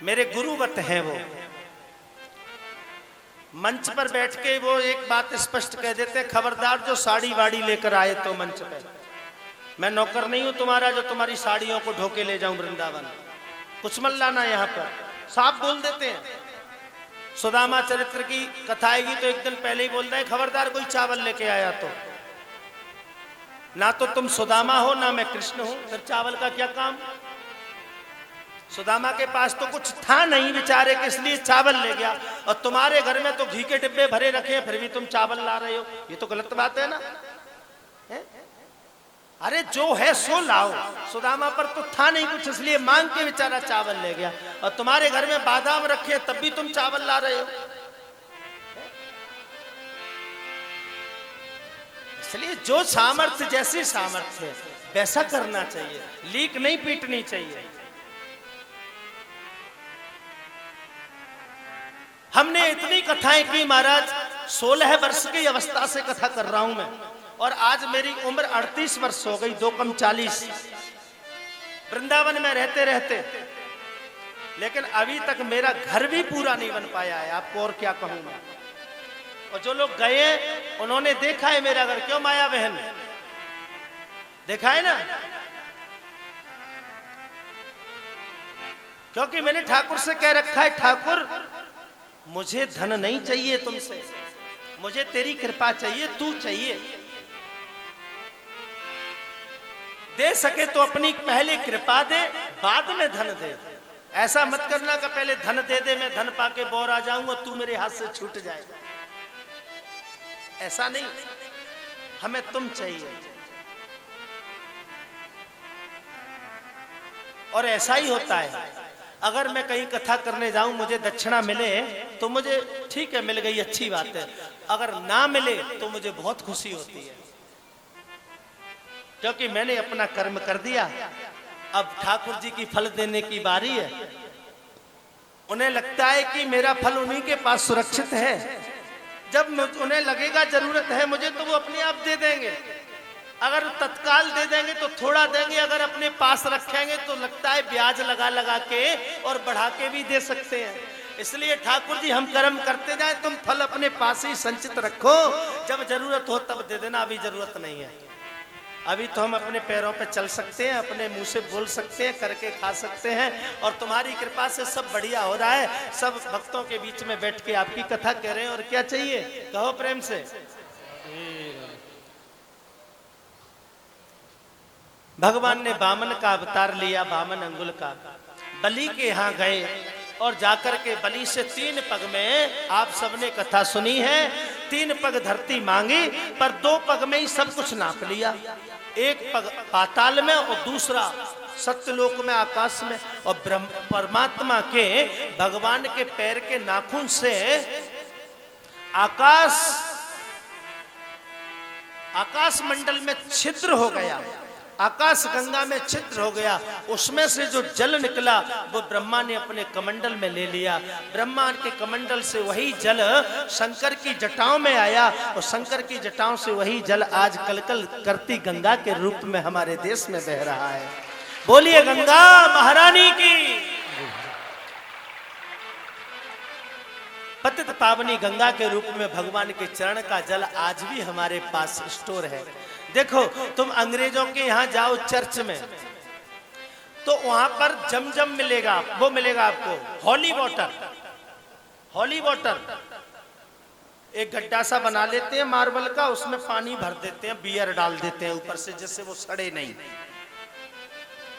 मेरे गुरुवत हैं वो। मंच पर बैठ के वो एक बात स्पष्ट कह देते हैं, खबरदार जो साड़ी वाड़ी लेकर आए तो मंच पे, मैं नौकर नहीं हूं तुम्हारा जो तुम्हारी साड़ियों को ढोके ले जाऊं वृंदावन, कुछ मत लाना यहां पर, साफ बोल देते हैं। सुदामा चरित्र की कथा आएगी तो एक दिन पहले ही बोल रहे हैं, खबरदार कोई चावल लेके आया तो, ना तो तुम सुदामा हो ना मैं कृष्ण हूं, फिर चावल का क्या काम। सुदामा के पास तो कुछ था नहीं बेचारे के, इसलिए चावल ले गया, और तुम्हारे घर में तो घी के डिब्बे भरे रखे हैं फिर भी तुम चावल ला रहे हो, ये तो गलत बात है ना। है? अरे जो है सो लाओ, सुदामा पर तो था नहीं कुछ इसलिए मांग के बेचारा चावल ले गया, और तुम्हारे घर में बादाम रखे तब भी तुम चावल ला रहे हो। इसलिए जो सामर्थ्य, जैसी सामर्थ्य है वैसा करना चाहिए, लीक नहीं पीटनी चाहिए। हमने इतनी कथाएं की महाराज, 16 वर्ष की अवस्था से कथा कर रहा हूं मैं, और आज मेरी उम्र 38 वर्ष हो गई, 2 कम 40, वृंदावन में रहते रहते, लेकिन अभी तक मेरा घर भी पूरा नहीं बन पाया है, आपको और क्या कहूं मैं। और जो लोग गए उन्होंने देखा है मेरा घर, क्यों माया बहन, देखा है ना, क्योंकि मैंने ठाकुर से कह रखा है, ठाकुर मुझे धन नहीं चाहिए तुमसे, मुझे तेरी कृपा चाहिए, तू चाहिए, दे सके तो अपनी पहले कृपा दे, बाद में धन दे। ऐसा मत करना कि पहले धन दे दे, मैं धन पाके बोर आ जाऊंगा, तू मेरे हाथ से छूट जाए, ऐसा नहीं, हमें तुम चाहिए। और ऐसा ही होता है, अगर मैं कहीं कथा करने जाऊं मुझे दक्षिणा मिले तो मुझे ठीक है, मिल गई अच्छी बात है, अगर ना मिले तो मुझे बहुत खुशी होती है, क्योंकि मैंने अपना कर्म कर दिया। अब ठाकुर जी की फल देने की बारी है, उन्हें लगता है कि मेरा फल उन्हीं के पास सुरक्षित है, जब उन्हें लगेगा जरूरत है मुझे तो वो अपने आप दे देंगे, अगर तत्काल दे देंगे तो थोड़ा देंगे, अगर अपने पास रखेंगे तो लगता है ब्याज लगा लगा के और बढ़ा के भी दे सकते हैं। इसलिए ठाकुर जी हम कर्म करते जाए, तुम फल अपने पास ही संचित रखो, जब जरूरत हो तब दे देना, अभी जरूरत नहीं है। अभी तो हम अपने पैरों पे चल सकते हैं, अपने मुंह से बोल सकते हैं, करके खा सकते हैं, और तुम्हारी कृपा से सब बढ़िया हो रहा है। सब भक्तों के बीच में बैठ के आपकी कथा कह रहे हैं, और क्या चाहिए, कहो प्रेम से। भगवान ने बामन का अवतार लिया, बामन अंगुल का, बलि के यहाँ गए और जाकर के बलि से 3 पग में, आप सबने कथा सुनी है, 3 पग धरती मांगी पर 2 पग में ही सब कुछ नाप लिया, एक पग पाताल में और दूसरा सत्यलोक में, आकाश में। और परमात्मा के, भगवान के पैर के नाखून से आकाश मंडल में छिद्र हो गया, आकाश गंगा में छिद्र हो गया, उसमें से जो जल निकला वो ब्रह्मा ने अपने कमंडल में ले लिया। ब्रह्मा के कमंडल से वही जल शंकर की जटाओं में आया, और शंकर की जटाओं से वही जल आज कलकल करती गंगा के रूप में हमारे देश में बह रहा है। बोलिए गंगा महारानी की। पतित पावनी गंगा के रूप में भगवान के चरण का जल आज भी हमारे पास स्टोर है। देखो, तुम अंग्रेजों के यहाँ जाओ चर्च में, तो वहां पर जमजम मिलेगा, वो मिलेगा आपको हॉली वाटर। हॉली वाटर एक गड्ढा सा बना लेते हैं मार्बल का, उसमें पानी भर देते हैं, बियर डाल देते हैं ऊपर से, जिससे वो सड़े नहीं,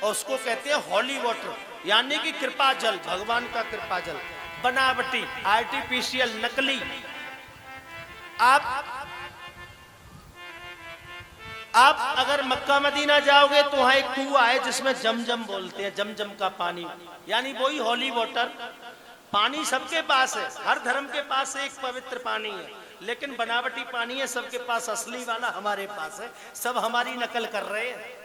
और उसको कहते हैं हॉली वाटर, यानी कि कृपा जल, भगवान का कृपा जल, बनावटी, आर्टिफिशियल, नकली। आप अगर मक्का मदीना जाओगे तो वहां एक कुआं है जिसमें जमजम बोलते हैं, जमजम का पानी, यानी वही हॉली वाटर। पानी सबके पास है, हर धर्म के पास एक पवित्र पानी है, लेकिन बनावटी पानी है सबके पास, असली वाला हमारे पास है, सब हमारी नकल कर रहे हैं।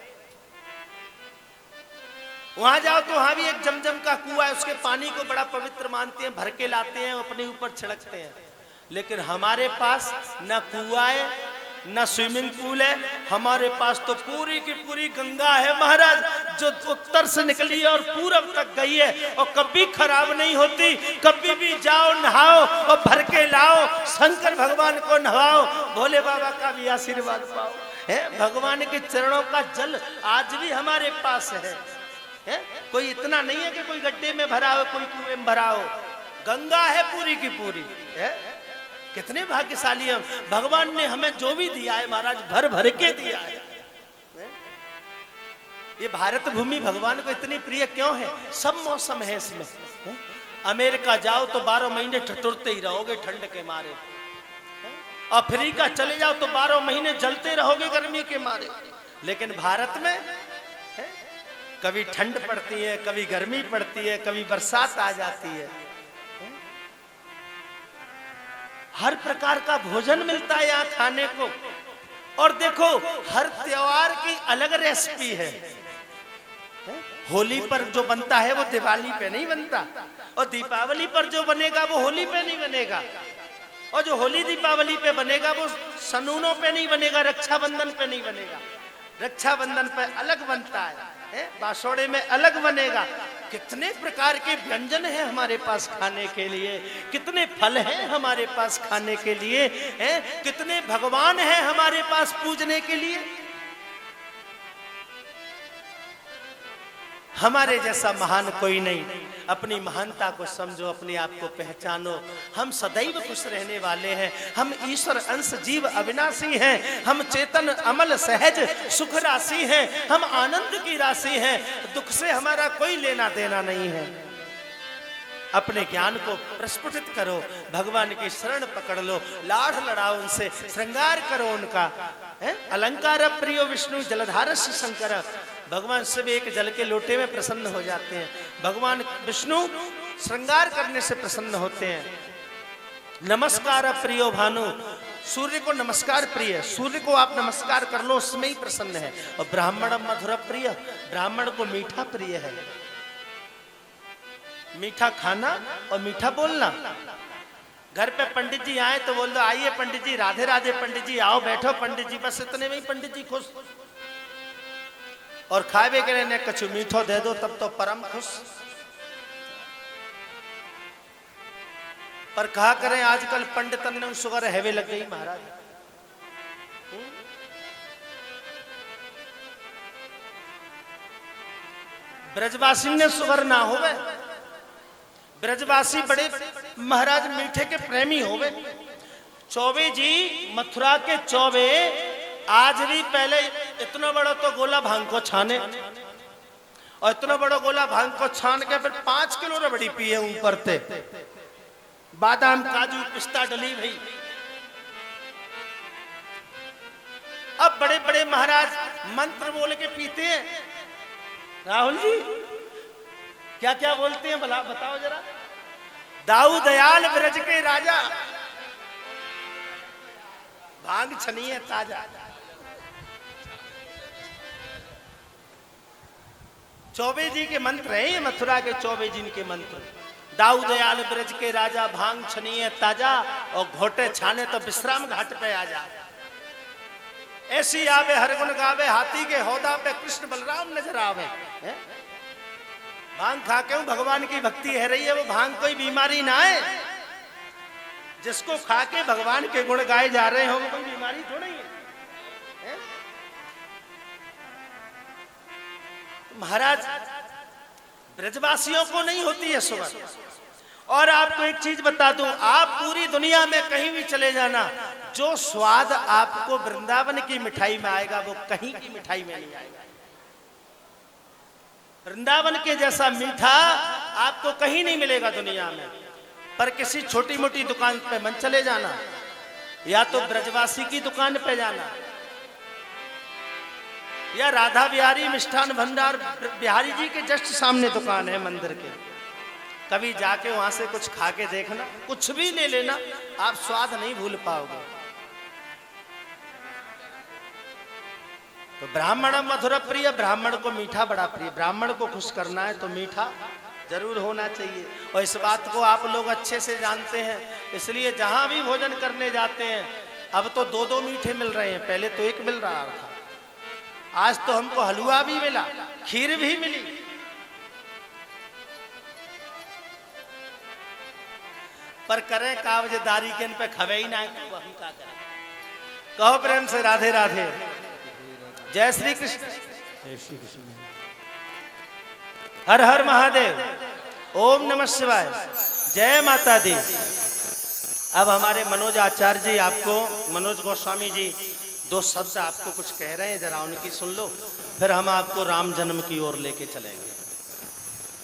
वहां जाओ तो वहां भी एक जमजम का कुआं है, उसके पानी को बड़ा पवित्र मानते हैं, भर के लाते हैं, अपने ऊपर छिड़कते हैं। लेकिन हमारे पास न कुआं है, ना स्विमिंग पूल है, हमारे पास तो पूरी की पूरी गंगा है महाराज, जो उत्तर से निकली है और पूरब तक गई है और कभी खराब नहीं होती। कभी भी जाओ नहाओ और भर के लाओ, शंकर भगवान को नहाओ, भोले बाबा का भी आशीर्वाद पाओ। है भगवान के चरणों का जल आज भी हमारे पास है। कोई इतना नहीं है कि कोई गड्ढे में भरा हो, कोई कुएं में भरा हो, गंगा है पूरी की पूरी है। कितने भाग्यशाली हम, भगवान ने हमें जो भी दिया है महाराज भर भर के दिया है। ये भारत भूमि भगवान को इतनी प्रिय क्यों है? सब मौसम है इसमें। अमेरिका जाओ तो 12 महीने ठिठुरते ही रहोगे ठंड के मारे, अफ्रीका चले जाओ तो 12 महीने जलते रहोगे गर्मी के मारे। लेकिन भारत में कभी ठंड पड़ती है, कभी गर्मी पड़ती है, कभी बरसात आ जाती है, हर प्रकार का भोजन मिलता है यहाँ खाने को। और देखो हर त्योहार की अलग रेसिपी है। होली पर जो बनता है वो दिवाली पे नहीं बनता, और दीपावली पर जो बनेगा वो होली पे नहीं बनेगा, और जो होली दीपावली पे बनेगा वो सनूनों पे नहीं बनेगा, रक्षाबंधन पे नहीं बनेगा। रक्षाबंधन पे अलग बनता है, बासोड़े में अलग बनेगा। कितने प्रकार के व्यंजन हैं हमारे पास खाने के लिए, कितने फल हैं हमारे पास खाने के लिए, कितने भगवान हैं हमारे पास पूजने के लिए। हमारे जैसा महान कोई नहीं। अपनी महानता को समझो, अपने आप को पहचानो। हम सदैव खुश रहने वाले हैं। हम ईश्वर अंश जीव अविनाशी हैं। हम चेतन अमल सहज सुख राशि हैं। हम आनंद की राशि हैं। दुख से हमारा कोई लेना देना नहीं है। अपने ज्ञान को प्रस्फुटित करो, भगवान की शरण पकड़ लो, लाड़ लड़ाओ उनसे, श्रृंगार करो उनका। अलंकार प्रियो विष्णु जलधारस्य शंकर। भगवान सब एक जल के लोटे में प्रसन्न हो जाते हैं। भगवान विष्णु श्रृंगार करने से प्रसन्न होते हैं। नमस्कार प्रियो भानु, सूर्य को नमस्कार प्रिय, सूर्य को आप नमस्कार कर लो, उसमें ही प्रसन्न है। और ब्राह्मण मधुर प्रिय, ब्राह्मण को मीठा प्रिय है। मीठा खाना और मीठा बोलना। घर पे पंडित जी आए तो बोल दो आइए पंडित जी, राधे राधे पंडित जी, आओ बैठो पंडित जी, बस इतने में ही पंडित जी खुश। और खावे के ने कछु मीठो दे दो तब तो परम खुश। पर कहा करें आजकल पंडितन ने शुगर हैवे लग गई महाराज। ब्रजवासी ने शुगर ना होवे, ब्रजवासी बड़े महाराज मीठे के प्रेमी होवे। चौबे जी मथुरा के चौबे आज भी पहले इतना बड़ा तो गोला भांग को छाने, और इतना बड़ा गोला भांग को छान के फिर 5 किलो रबड़ी पिए ऊपर थे, बादाम काजू पिस्ता डली भाई। अब बड़े बड़े महाराज मंत्र बोल के पीते हैं। राहुल जी क्या क्या बोलते हैं भला बताओ जरा। दाऊ दयाल ब्रज के राजा, भांग छनिए ताजा। चौबे जी के मंत्र हैं, मथुरा के चौबे जी के मंत्र। दाऊ दयाल ब्रज के राजा, भांग छनिए ताजा, और घोटे छाने तो विश्राम घाट पे आ जा। ऐसी आवे हर गुण गावे, हाथी के हौदा पे कृष्ण बलराम नजर आवे। भांग खा के भगवान की भक्ति है रही है, वो भांग कोई बीमारी ना है। जिसको खा के भगवान के गुण गाए जा रहे हो वो कोई बीमारी थोड़ी है। महाराज ब्रजवासियों को नहीं होती है शुगर। और आपको एक चीज बता दूं, आप पूरी दुनिया में कहीं भी चले जाना, जो स्वाद आपको वृंदावन की मिठाई में आएगा वो कहीं की मिठाई में नहीं आएगा। वृंदावन के जैसा मीठा आपको कहीं नहीं मिलेगा दुनिया में। पर किसी छोटी मोटी दुकान पे मन चले जाना, या तो ब्रजवासी की दुकान पे जाना, या राधा बिहारी मिष्ठान भंडार बिहारी जी के जस्ट सामने दुकान है मंदिर के, कभी जाके वहां से कुछ खा के देखना, कुछ भी ले लेना, आप स्वाद नहीं भूल पाओगे। तो ब्राह्मण मधुर प्रिय, ब्राह्मण को मीठा बड़ा प्रिय। ब्राह्मण को खुश करना है तो मीठा जरूर होना चाहिए। और इस बात को आप लोग अच्छे से जानते हैं, इसलिए जहां भी भोजन करने जाते हैं अब तो दो दो मीठे मिल रहे हैं, पहले तो एक मिल रहा था। आज तो हमको हलवा भी मिला, खीर भी मिली। पर करें कावजदारी के इन पे खवे ही ना, तो हम क्या करें। कहो प्रेम से राधे राधे, जय श्री कृष्ण, जय श्री कृष्ण, हर हर महादेव, ओम नमः शिवाय, जय माता दी। अब हमारे मनोज आचार्य जी आपको, मनोज गोस्वामी जी दो शब्द आपको कुछ कह रहे हैं, जरा उनकी सुन लो, फिर हम आपको राम जन्म की ओर लेके चलेंगे।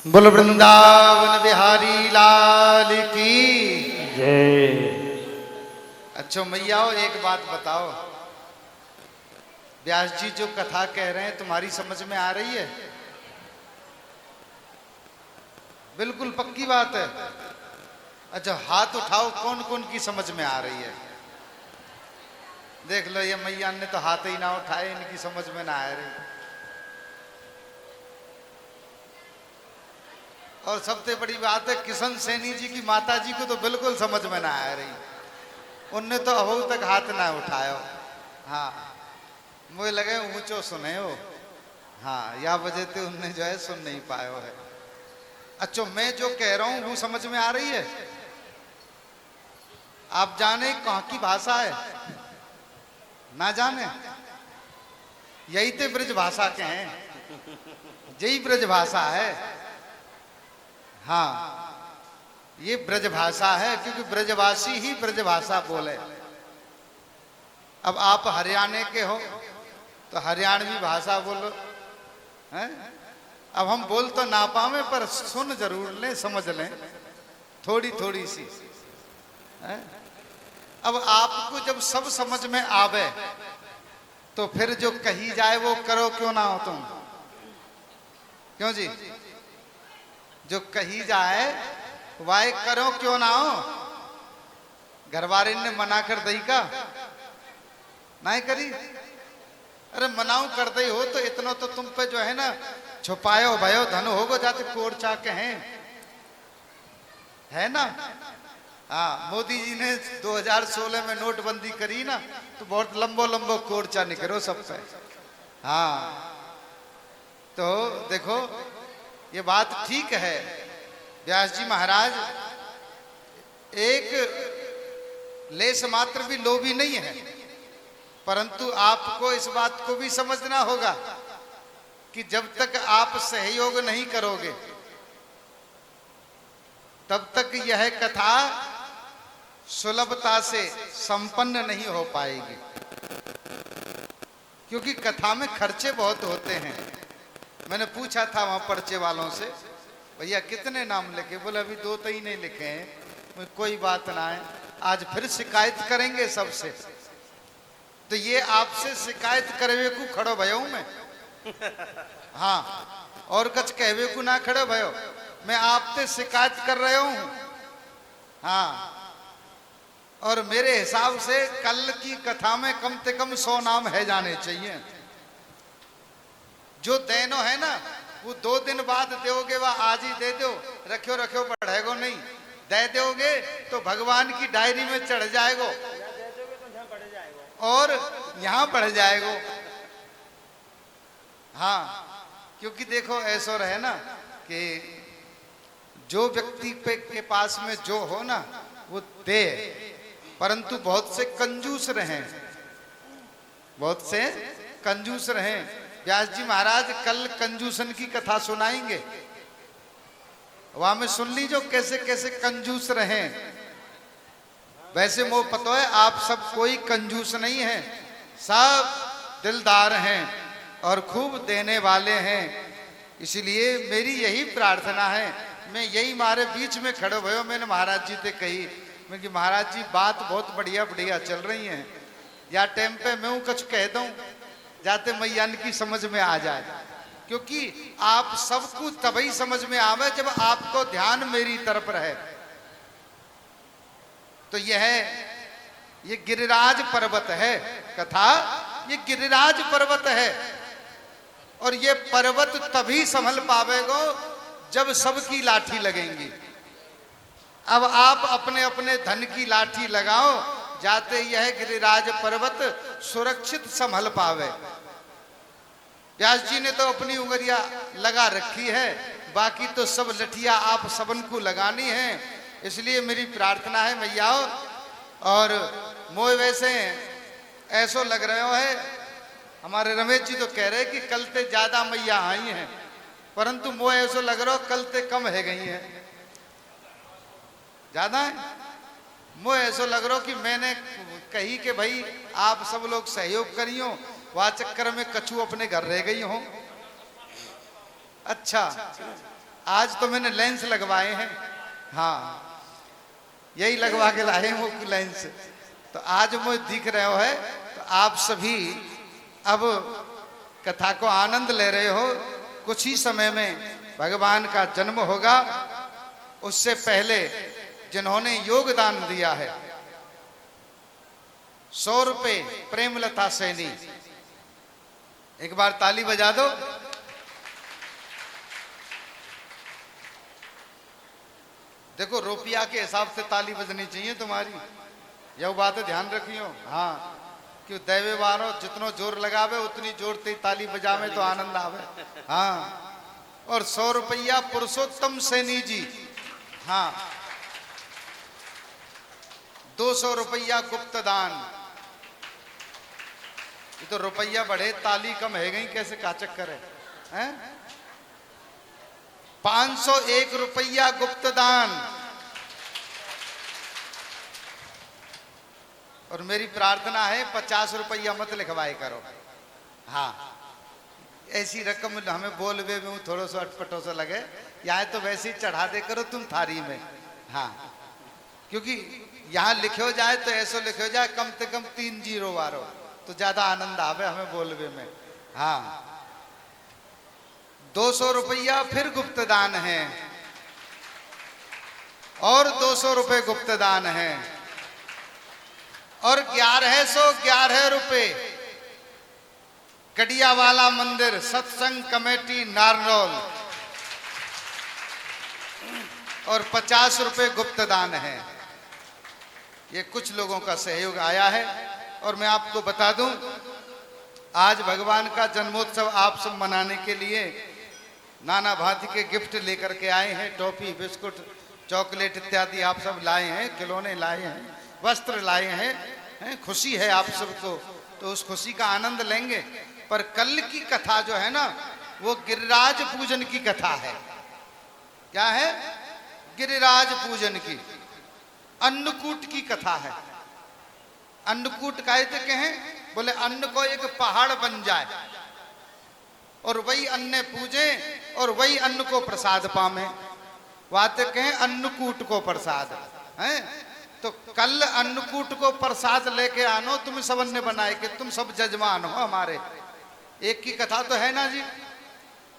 बोल वृंदावन बिहारी लाल की जय। अच्छा मैयाओ, एक बात बताओ, व्यास जी जो कथा कह रहे हैं तुम्हारी समझ में आ रही है? बिल्कुल पक्की बात है। अच्छा हाथ उठाओ, कौन कौन की समझ में आ रही है? देख लो, ये मैया ने तो हाथ ही ना उठाए, इनकी समझ में ना आ रही। और सबसे बड़ी बात है, किशन सैनी जी की माता जी को तो बिल्कुल समझ में ना आ रही, उनने तो अभी तक हाथ ना उठायो। हाँ, मुझे लगे ऊंचो सुने हो। हाँ, या वजह से उनने जो है सुन नहीं पायो है। अच्छा, मैं जो कह रहा हूं वो समझ में आ रही है? आप जाने कहाँ की भाषा है? ना जाने? यही तो ब्रज भाषा के हैं, यही ब्रज भाषा है। हाँ, ये ब्रज भाषा है, क्योंकि ब्रजवासी ही ब्रज भाषा बोले। अब आप हरियाणा के हो तो हरियाणवी भाषा बोलो, हैं? अब हम बोल तो ना पावे, पर सुन जरूर लें, समझ लें थोड़ी थोड़ी सी, हैं? अब आपको जब सब समझ में आवे तो फिर जो कही जाए वो करो क्यों ना हो तुम? क्यों जी? जो कही जाए वाय करो क्यों ना हो? घरवाले ने मना कर दई का नहीं करी? अरे मनाऊ कर दई हो तो इतना तो तुम पे जो है ना छुपायो भयो धन होगो, जाते कोर चाके हैं, है ना? हाँ, मोदी जी ने 2016 में नोटबंदी करी ना, तो बहुत लंबो लंबो कोर्चा निकलो सब पे। हाँ, तो देखो ये बात ठीक है। व्यास जी महाराज एक लेस मात्र भी लोभी नहीं है, परंतु आपको इस बात को भी समझना होगा कि जब तक आप सहयोग नहीं करोगे तब तक यह कथा सुलभता से संपन्न नहीं हो पाएगी, क्योंकि कथा में खर्चे बहुत होते हैं। मैंने पूछा था वहां पर्चे वालों से, भैया कितने नाम लिखे? बोले अभी 2 तो ही नहीं लिखे हैं। कोई बात ना है, आज फिर शिकायत करेंगे सबसे। तो ये आपसे शिकायत करवे को खड़ो भयो मैं। हाँ, और कुछ कहवे को ना खड़ो भयो, मैं आपसे शिकायत कर रहा हूं। हाँ, और मेरे हिसाब से कल की कथा में कम से कम 100 नाम है जाने चाहिए। जो देनो है ना वो 2 दिन बाद दोगे, वह आज ही दे दो, रखियो रखियो बढ़ेगो नहीं। दे दोगे तो भगवान की डायरी में चढ़ जाएगो और यहाँ बढ़ जाएगो। हाँ, क्योंकि देखो ऐसा रहे ना कि जो व्यक्ति के पास में जो हो ना वो दे, परंतु बहुत से कंजूस रहें, बहुत से कंजूस रहें। व्यास जी महाराज कल कंजूसन की कथा सुनाएंगे, वहां में सुन लीजो कैसे कैसे कंजूस रहें। वैसे मोह पता है आप सब कोई कंजूस नहीं है, सब दिलदार हैं और खूब देने वाले हैं। इसलिए मेरी यही प्रार्थना है, मैं यही मारे बीच में खड़े भयो, मैंने महाराज जी से कही, मैं कि महाराज जी बात बहुत बढ़िया बढ़िया चल रही है, या टाइम पे मैं कुछ कह दूं जाते मैया की समझ में आ जाए, क्योंकि आप सबको तभी समझ में आवे जब आपको ध्यान मेरी तरफ रहे। तो ये गिरिराज पर्वत है कथा, ये गिरिराज पर्वत है, और ये पर्वत तभी संभल पावेगो जब सबकी लाठी लगेंगी। अब आप अपने अपने धन की लाठी लगाओ जाते यह गिरिराज पर्वत सुरक्षित संभल पावे। व्यास जी ने तो अपनी उंगलियां लगा रखी है, बाकी तो सब लठिया आप सबन को लगानी है। इसलिए मेरी प्रार्थना है मैयाओ, और मोए वैसे ऐसो लग रहे हो है, हमारे रमेश जी तो कह रहे कि कल ते ज्यादा मैया आई हैं, परंतु मोए ऐसो लग रहा हो कल ते कम है गई हैं, ज्यादा है। मोए ऐसो लग रहा हो कि मैंने कही कि भाई आप सब लोग सहयोग करियो, वह चक्कर में कछू अपने घर रह गई हो। अच्छा, आज तो मैंने लेंस लगवाए हैं, हाँ यही लगवा के लाए हैं वो लेंस, तो आज मुझे दिख रहे हो है। तो आप सभी अब कथा को आनंद ले रहे हो। कुछ ही समय में भगवान का जन्म होगा। उससे पहले जिन्होंने योगदान दिया है 100 रुपए, प्रेमलता सैनी, एक बार ताली बजा दो। देखो रुपया के हिसाब से ताली बजनी चाहिए तुम्हारी, यह बात ध्यान रखियो। हाँ, क्यों दैवे बारो जितनो जोर लगावे उतनी जोर ते ताली बजावे तो आनंद आवे। हाँ, और 100 रुपया पुरुषोत्तम सैनी जी, हाँ 200 रुपया गुप्त दान। ये तो रुपया बढ़े ताली कम है गई, कैसे का चक्कर है? 501 रुपया गुप्त दान। और मेरी प्रार्थना है 50 रुपया मत लिखवाए करो। हाँ, ऐसी रकम हमें बोलवे में थोड़ा सा अटपटो सा लगे, यहाँ तो वैसे ही चढ़ा दे करो तुम थारी में। हाँ, क्योंकि यहाँ लिखो जाए तो ऐसा लिखो जाए कम से कम 3 जीरो वारो, तो ज्यादा आनंद आवे हमें बोलवे में। हाँ, 200 रुपया फिर गुप्त दान है, और 200 रुपए गुप्त दान है, और 1111 रुपए कड़ियावाला मंदिर सत्संग कमेटी नारनौल, और 50 रुपए गुप्त दान है। ये कुछ लोगों का सहयोग आया है। और मैं आपको बता दूं, आज भगवान का जन्मोत्सव आप सब मनाने के लिए नाना भांति के गिफ्ट लेकर के आए हैं। टॉफी, बिस्कुट, चॉकलेट इत्यादि आप सब लाए हैं, खिलौने लाए हैं, वस्त्र लाए हैं। खुशी है आप सबको, तो उस खुशी का आनंद लेंगे। पर कल की कथा जो है ना, वो गिरिराज पूजन की कथा है। क्या है? गिरिराज पूजन की, अन्नकूट की कथा है। अन्नकूट कहते कहें, बोले अन्न को एक पहाड़ बन जाए और वही अन्न पूजे और वही अन्न को प्रसाद पावे, वाते कहें अन्नकूट को प्रसाद है। तो कल अन्नकूट को प्रसाद लेके आनो, तुम सब ने बनाए कि तुम सब जजमान हो हमारे। एक की कथा तो है ना जी।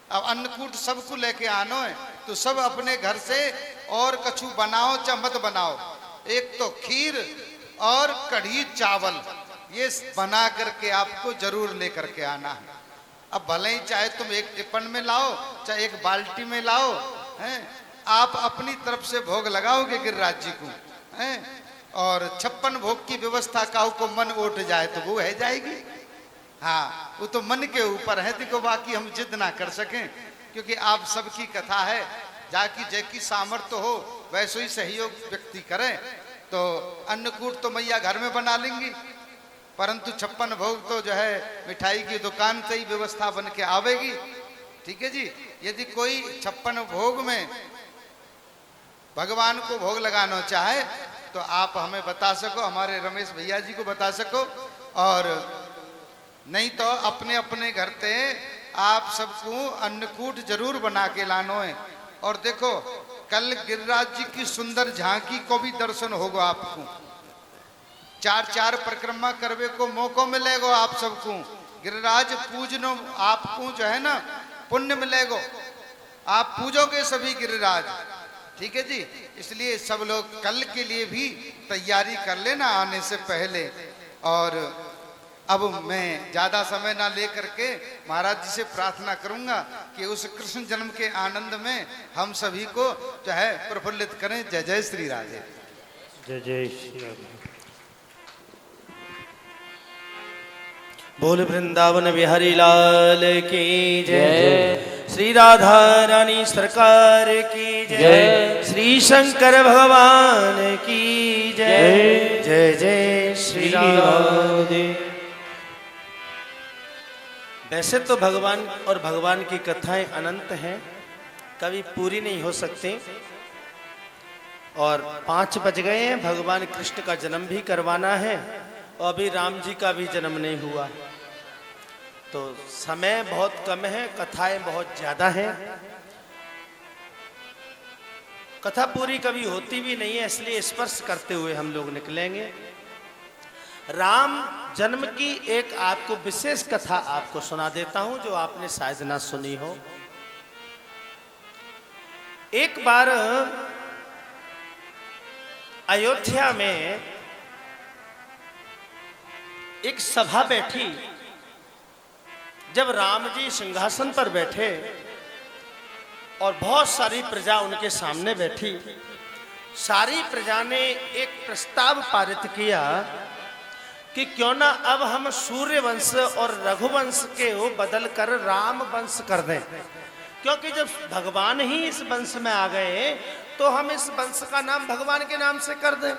अब अन्नकूट सबको लेके आनो है, तो सब अपने घर से और कछु बनाओ चाहे मत बनाओ, एक तो खीर और कढ़ी चावल ये बना करके आपको जरूर लेकर के आना है। अब भले ही चाहे तुम एक टिफिन में लाओ चाहे एक बाल्टी में लाओ, हैं आप अपनी तरफ से भोग लगाओगे गिरिराज जी को, हैं। और 56 भोग की व्यवस्था काऊ को मन उठ जाए तो वो है जाएगी। हाँ, वो तो मन के ऊपर है, देखो बाकी हम जिद ना कर सकें, क्योंकि आप सबकी कथा है। जाकी जैकी सामर्थ्य हो वैसे ही सहयोग व्यक्ति करें। तो अन्नकूट तो मैया घर में बना लेंगी, परंतु 56 भोग तो जो है मिठाई की दुकान से ही व्यवस्था बन के आवेगी। ठीक है जी। यदि कोई 56 भोग में भगवान को भोग लगाना चाहे तो आप हमें बता सको, हमारे रमेश भैया जी को बता सको, और नहीं तो अपने अपने घर से आप सबको अन्नकूट जरूर बना के लानो है। और देखो कल गिरिराज जी की सुंदर झांकी को भी दर्शन होगा आपको। 4 परिक्रमा करवे को मौका मिलेगा आप सबको। गिरिराज पूजनो आपको जो है ना पुण्य मिलेगा, आप पूजोगे सभी गिरिराज। ठीक है जी। इसलिए सब लोग कल के लिए भी तैयारी कर लेना आने से पहले। और अब मैं ज्यादा समय ना लेकर के महाराज जी से प्रार्थना करूंगा कि उस कृष्ण जन्म के आनंद में हम सभी को जो है प्रफुल्लित करें। जय जय श्री राधे। जय जय श्री राधे। बोल वृंदावन बिहारी लाल की जय। श्री राधा रानी सरकार की जय। श्री शंकर भगवान की जय। जय जय श्री राधे। वैसे तो भगवान और भगवान की कथाएं अनंत हैं, कभी पूरी नहीं हो सकती। और 5 बज गए हैं, भगवान कृष्ण का जन्म भी करवाना है और अभी राम जी का भी जन्म नहीं हुआ, तो समय बहुत कम है, कथाएं बहुत ज्यादा हैं। कथा पूरी कभी होती भी नहीं है, इसलिए स्पर्श करते हुए हम लोग निकलेंगे। राम जन्म की एक आपको विशेष कथा आपको सुना देता हूं, जो आपने शायद ना सुनी हो। एक बार अयोध्या में एक सभा बैठी। जब राम जी सिंहासन पर बैठे और बहुत सारी प्रजा उनके सामने बैठी, सारी प्रजा ने एक प्रस्ताव पारित किया कि क्यों ना अब हम सूर्य वंश और रघुवंश के वो बदल कर राम वंश कर दें, क्योंकि जब भगवान ही इस वंश में आ गए तो हम इस वंश का नाम भगवान के नाम से कर दें।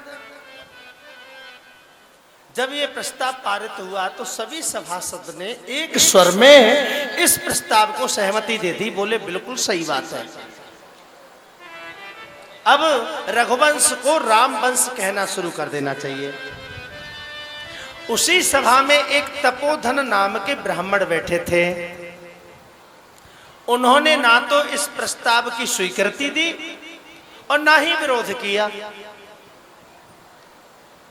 जब ये प्रस्ताव पारित हुआ तो सभी सभासद ने एक स्वर में इस प्रस्ताव को सहमति दे दी, बोले बिल्कुल सही बात है, अब रघुवंश को राम वंश कहना शुरू कर देना चाहिए। उसी सभा में एक तपोधन नाम के ब्राह्मण बैठे थे। उन्होंने ना तो इस प्रस्ताव की स्वीकृति दी और ना ही विरोध किया,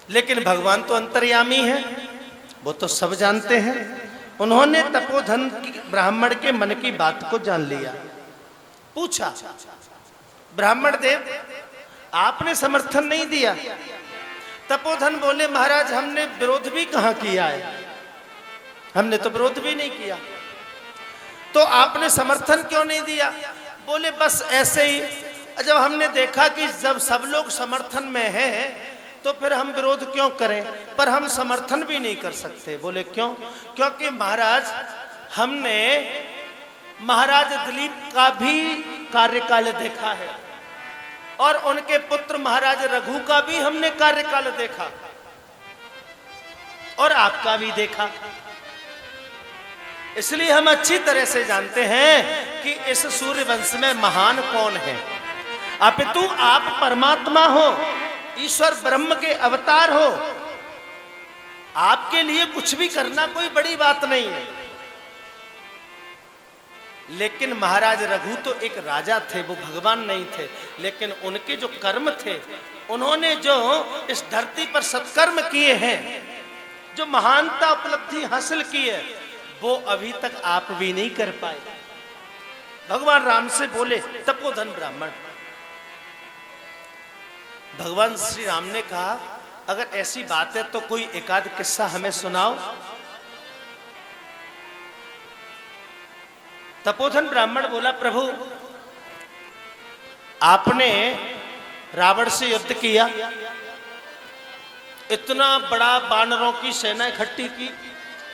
लेकिन भगवान तो अंतर्यामी है, वो तो सब जानते हैं। उन्होंने तपोधन ब्राह्मण के मन की बात को जान लिया। पूछा, ब्राह्मण देव आपने समर्थन नहीं दिया। तपोधन बोले, महाराज हमने विरोध भी कहां किया है, हमने तो विरोध भी नहीं किया, तो आपने समर्थन क्यों नहीं दिया? बोले बस ऐसे ही, जब हमने देखा कि जब सब लोग समर्थन में हैं तो फिर हम विरोध क्यों करें, पर हम समर्थन भी नहीं कर सकते। बोले क्यों? क्योंकि महाराज हमने महाराज दिलीप का भी कार्यकाल देखा है और उनके पुत्र महाराज रघु का भी हमने कार्यकाल देखा और आपका भी देखा, इसलिए हम अच्छी तरह से जानते हैं कि इस सूर्य वंश में महान कौन है। अपितु आप परमात्मा हो, ईश्वर ब्रह्म के अवतार हो, आपके लिए कुछ भी करना कोई बड़ी बात नहीं है। लेकिन महाराज रघु तो एक राजा थे, वो भगवान नहीं थे, लेकिन उनके जो कर्म थे, उन्होंने जो इस धरती पर सत्कर्म किए हैं, जो महानता उपलब्धि हासिल की है, वो अभी तक आप भी नहीं कर पाए। भगवान राम से बोले, तपोधन ब्राह्मण। भगवान श्री राम ने कहा, अगर ऐसी बात है तो कोई एकाध किस्सा हमें सुनाओ। तपोधन ब्राह्मण बोला, प्रभु आपने रावण से युद्ध किया, इतना बड़ा वानरों की सेना इकट्ठी की,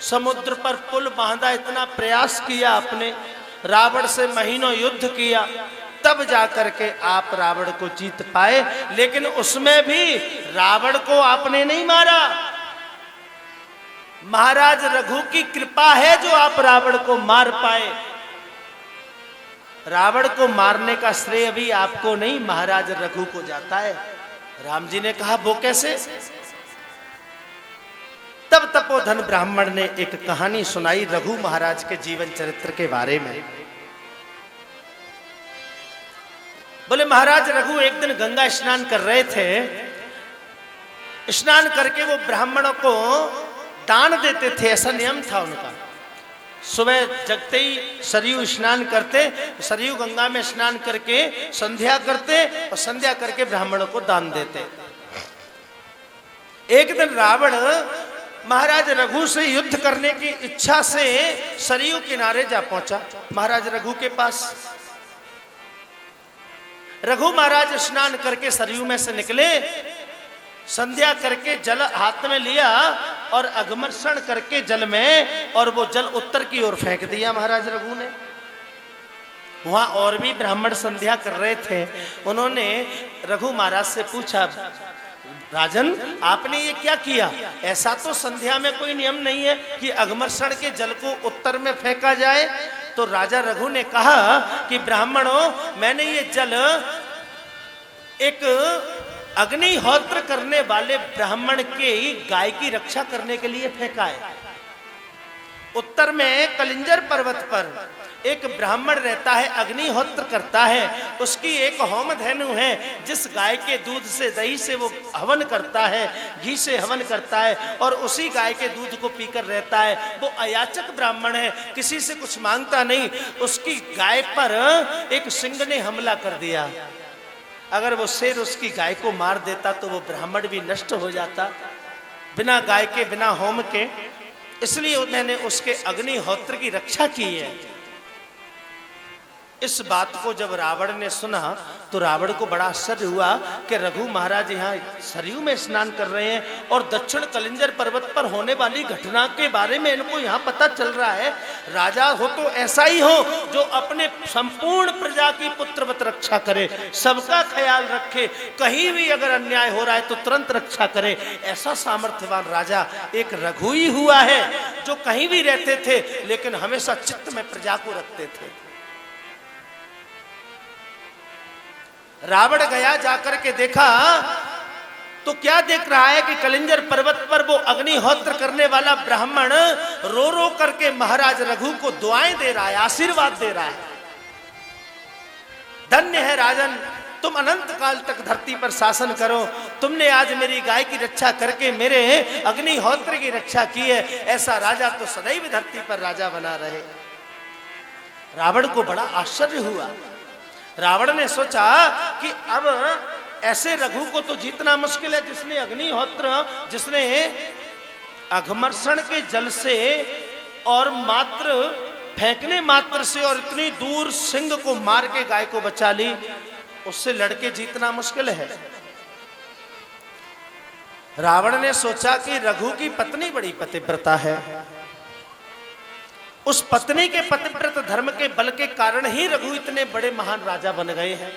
समुद्र पर पुल बांधा, इतना प्रयास किया आपने, रावण से महीनों युद्ध किया, तब जाकर के आप रावण को जीत पाए। लेकिन उसमें भी रावण को आपने नहीं मारा, महाराज रघु की कृपा है जो आप रावण को मार पाए। रावण को मारने का श्रेय भी आपको नहीं, महाराज रघु को जाता है। राम जी ने कहा, वो कैसे? तब तपोधन ब्राह्मण ने एक कहानी सुनाई रघु महाराज के जीवन चरित्र के बारे में। बोले, महाराज रघु एक दिन गंगा स्नान कर रहे थे, स्नान करके वो ब्राह्मणों को दान देते थे, ऐसा नियम था उनका। सुबह जगते ही सरयू स्नान करते, सरयू गंगा में स्नान करके संध्या करते और संध्या करके ब्राह्मणों को दान देते। एक दिन रावण महाराज रघु से युद्ध करने की इच्छा से सरयू किनारे जा पहुंचा महाराज रघु के पास। रघु महाराज स्नान करके सरयू में से निकले, संध्या करके जल हाथ में लिया और अघमर्षण करके जल में, और वो जल उत्तर की ओर फेंक दिया महाराज रघु ने। वहां और भी ब्राह्मण संध्या कर रहे थे। उन्होंने रघु महाराज से पूछा, राजन आपने ये क्या किया? ऐसा तो संध्या में कोई नियम नहीं है कि अघमर्षण के जल को उत्तर में फेंका जाए। तो राजा रघु ने कहा कि ब्राह्मणों, मैंने ये जल एक अग्निहोत्र करने वाले ब्राह्मण के गाय की रक्षा करने के लिए फेंका है। उत्तर में कलिंजर पर्वत पर एक ब्राह्मण रहता है, अग्निहोत्र करता है। उसकी एक होम धेनु है, जिस गाय के दूध से, दही से वो हवन करता है, घी से हवन करता है, और उसी गाय के दूध को पीकर रहता है। वो अयाचक ब्राह्मण है, किसी से कुछ मांगता नहीं। उसकी गाय पर एक सिंह ने हमला कर दिया। अगर वो शेर उसकी गाय को मार देता तो वो ब्राह्मण भी नष्ट हो जाता, बिना गाय के, बिना होम के। इसलिए मैंने उसके अग्निहोत्र की रक्षा की है। इस बात को जब रावण ने सुना तो रावण को बड़ा आश्चर्य हुआ कि रघु महाराज यहाँ सरयू में स्नान कर रहे हैं और दक्षिण कलिंजर पर्वत पर होने वाली घटना के बारे में इनको यहाँ पता चल रहा है। राजा हो तो ऐसा ही हो जो अपने संपूर्ण प्रजा की पुत्रवत रक्षा करे, सबका ख्याल रखे, कहीं भी अगर अन्याय हो रहा है तो तुरंत रक्षा करे। ऐसा सामर्थ्यवान राजा एक रघु ही हुआ है, जो कहीं भी रहते थे लेकिन हमेशा चित्त में प्रजा को रखते थे। रावण गया, जाकर के देखा तो क्या देख रहा है कि कलिंजर पर्वत पर वो अग्निहोत्र करने वाला ब्राह्मण रो रो करके महाराज रघु को दुआएं दे रहा है, आशीर्वाद दे रहा है। धन्य है राजन, तुम अनंत काल तक धरती पर शासन करो। तुमने आज मेरी गाय की रक्षा करके मेरे अग्निहोत्र की रक्षा की है। ऐसा राजा तो सदैव धरती पर राजा बना रहे। रावण को बड़ा आश्चर्य हुआ। रावण ने सोचा कि अब ऐसे रघु को तो जीतना मुश्किल है, जिसने अग्निहोत्र, जिसने अघमर्षण के जल से और मात्र फेंकने मात्र से और इतनी दूर सिंह को मार के गाय को बचा ली, उससे लड़के जीतना मुश्किल है। रावण ने सोचा कि रघु की पत्नी बड़ी पतिव्रता है, उस पत्नी के पतिव्रत धर्म के बल के कारण ही रघु इतने बड़े महान राजा बन गए हैं।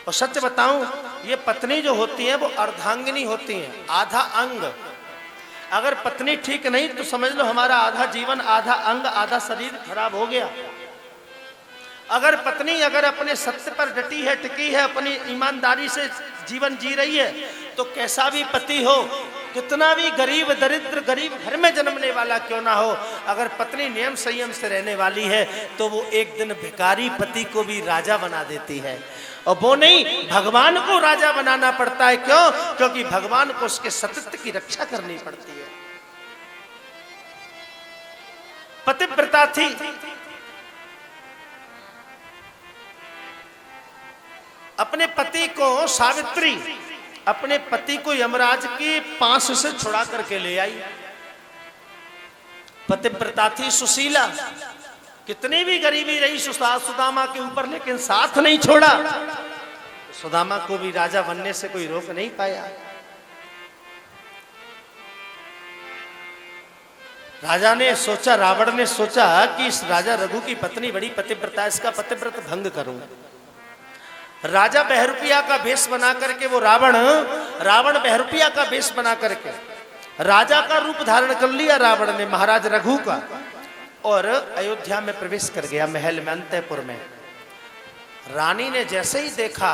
और सच बताऊं, ये पत्नी जो होती है वो अर्धांगिनी होती है, आधा अंग। अगर पत्नी ठीक नहीं तो समझ लो हमारा आधा जीवन, आधा अंग, आधा शरीर खराब हो गया। अगर पत्नी अगर अपने सत्य पर डटी है, टिकी है, अपनी ईमानदारी से जीवन जी रही है, तो कैसा भी पति हो, कितना भी गरीब दरिद्र गरीब घर में जन्मने वाला क्यों ना हो, अगर पत्नी नियम संयम से रहने वाली है तो वो एक दिन भिखारी पति को भी राजा बना देती है। और वो नहीं, भगवान को राजा बनाना पड़ता है। क्यों? क्योंकि भगवान को उसके सतत्व की रक्षा करनी पड़ती है। पतिव्रता थी। अपने पति को सावित्री, अपने पति को यमराज की पांस से छुड़ा करके ले आई। पतिव्रता थी, सुशीला, कितनी भी गरीबी रही सुदामा के ऊपर, लेकिन साथ नहीं छोड़ा। सुदामा को भी राजा बनने से कोई रोक नहीं पाया। राजा ने सोचा, रावण ने सोचा कि इस राजा रघु की पत्नी बड़ी पतिव्रता है, इसका पतिव्रत भंग करूं। राजा बहरूपिया का वेश बना करके वो रावण बहरूपिया का वेश बना करके राजा का रूप धारण कर लिया रावण ने, महाराज रघु का, और अयोध्या में प्रवेश कर गया, महल में, अंतःपुर में। रानी ने जैसे ही देखा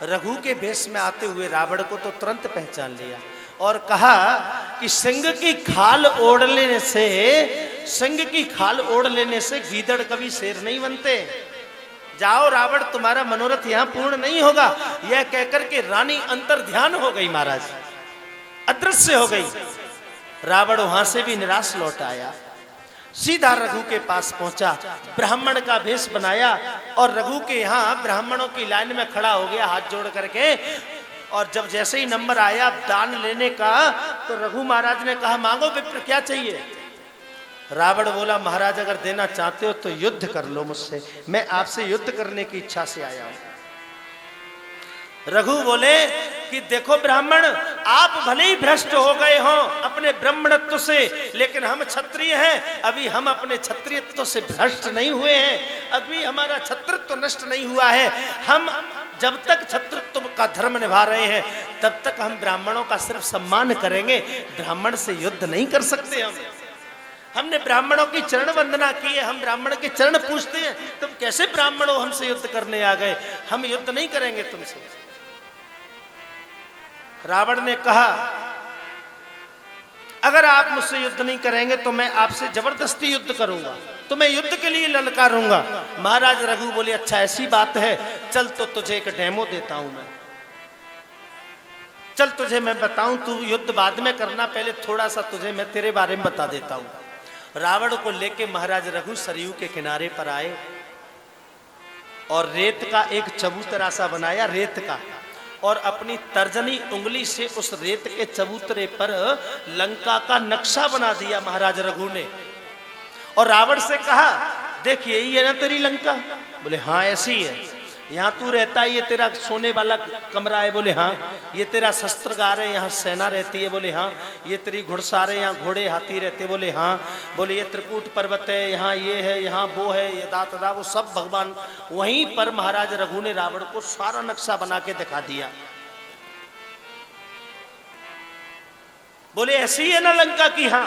रघु के वेश में आते हुए रावण को, तो तुरंत पहचान लिया और कहा कि सिंह की खाल ओढ़ लेने से, सिंह की खाल ओढ़ लेने से गीदड़ कभी शेर नहीं बनते। जाओ रावण, तुम्हारा मनोरथ यहां पूर्ण नहीं होगा। यह कहकर के रानी अंतर ध्यान हो गई, महाराज अदृश्य हो गई। रावण वहां से भी निराश लौट आया, सीधा रघु के पास पहुंचा, ब्राह्मण का भेष बनाया और रघु के यहाँ ब्राह्मणों की लाइन में खड़ा हो गया हाथ जोड़ करके। और जब जैसे ही नंबर आया दान लेने का, तो रघु महाराज ने कहा, मांगो विप्र, क्या चाहिए? रावण बोला, महाराज अगर देना चाहते हो तो युद्ध कर लो मुझसे, मैं आपसे युद्ध करने की इच्छा से आया हूं। रघु बोले कि देखो ब्राह्मण, आप भले ही भ्रष्ट हो गए हो अपने ब्राह्मणत्व से, लेकिन हम क्षत्रिय हैं, अभी हम अपने क्षत्रियत्व से भ्रष्ट नहीं हुए हैं, अभी हमारा क्षत्रित्व नष्ट नहीं हुआ है। हम जब तक क्षत्रित्व का धर्म निभा रहे हैं तब तक हम ब्राह्मणों का सिर्फ सम्मान करेंगे, ब्राह्मण से युद्ध नहीं कर सकते। हमने ब्राह्मणों की चरण वंदना की है, हम ब्राह्मण के चरण पूछते हैं, तुम कैसे ब्राह्मणों हमसे युद्ध करने आ गए, हम युद्ध नहीं करेंगे तुमसे। रावण ने कहा अगर आप मुझसे युद्ध नहीं करेंगे तो मैं आपसे जबरदस्ती युद्ध करूंगा, तो मैं युद्ध के लिए ललकारूंगा। महाराज रघु बोले अच्छा ऐसी बात है, चल तो तुझे एक डेमो देता हूं मैं, चल तुझे मैं बताऊं, तू युद्ध बाद में करना, पहले थोड़ा सा तुझे मैं तेरे बारे में बता देता हूं। रावण को लेके महाराज रघु सरयू के किनारे पर आए और रेत का एक चबूतरा सा बनाया, रेत का, और अपनी तर्जनी उंगली से उस रेत के चबूतरे पर लंका का नक्शा बना दिया महाराज रघु ने। और रावण से कहा देख यही है ना तेरी लंका? बोले हाँ ऐसी है। यहाँ तू रहता है, ये तेरा सोने वाला कमरा है? बोले हाँ। ये तेरा शस्त्रगार है, यहाँ सेना रहती है? बोले हाँ। ये तेरी घुड़सार है, यहाँ घोड़े हाथी रहते? बोले हाँ। बोले ये त्रिकूट पर्वत है, यहाँ ये है, यहाँ वो है, ये दातदा, वो सब भगवान। वहीं पर महाराज रघु ने रावण को सारा नक्शा बना के दिखा दिया। बोले ऐसी है ना लंका की? हाँ।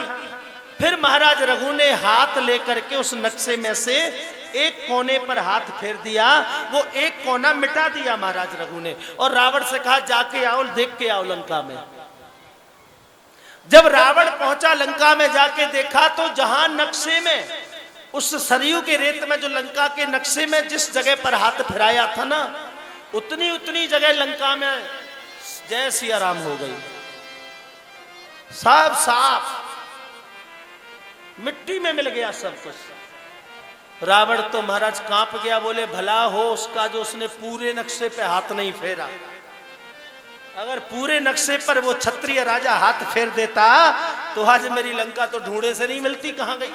फिर महाराज रघु ने हाथ लेकर के उस नक्शे में से एक कोने पर हाथ फेर दिया, वो एक कोना मिटा दिया महाराज रघु ने, और रावण से कहा जाके आओ, देख के आओ लंका में। जब रावण पहुंचा लंका में, जाके देखा तो जहां नक्शे में उस सरयू के रेत में जो लंका के नक्शे में जिस जगह पर हाथ फिराया था ना, उतनी उतनी जगह लंका में जय सिया राम हो गई, सब साफ मिट्टी में मिल गया सब कुछ। रावण तो महाराज कांप गया, बोले भला हो उसका जो उसने पूरे नक्शे पे हाथ नहीं फेरा। अगर पूरे नक्शे पर वो क्षत्रिय राजा हाथ फेर देता तो आज मेरी लंका तो ढूंढे से नहीं मिलती, कहां गई।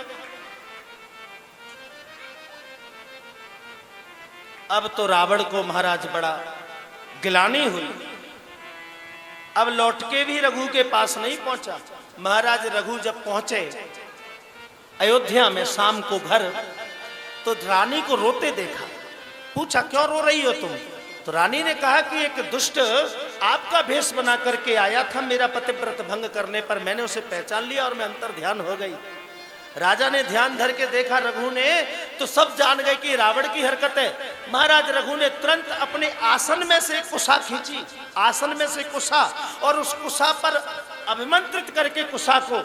अब तो रावण को महाराज बड़ा गिलानी हुई। अब लौट के भी रघु के पास नहीं पहुंचा। महाराज रघु जब पहुंचे अयोध्या में शाम को घर, तो रानी को रोते देखा। पूछा क्यों रो रही हो तुम? तो रानी ने कहा कि एक दुष्ट आपका भेष बना करके आया था मेरा पतिव्रत भंग करने पर, मैंने उसे पहचान लिया और मैं अंतर ध्यान हो गई। राजा ने ध्यान धर के देखा रघु ने, तो सब जान गए कि रावण की हरकत है। महाराज रघु ने तुरंत अपने आसन में से कुशा खींची, आसन में से कुशा, और उस कुशा पर अभिमंत्रित करके कुशा को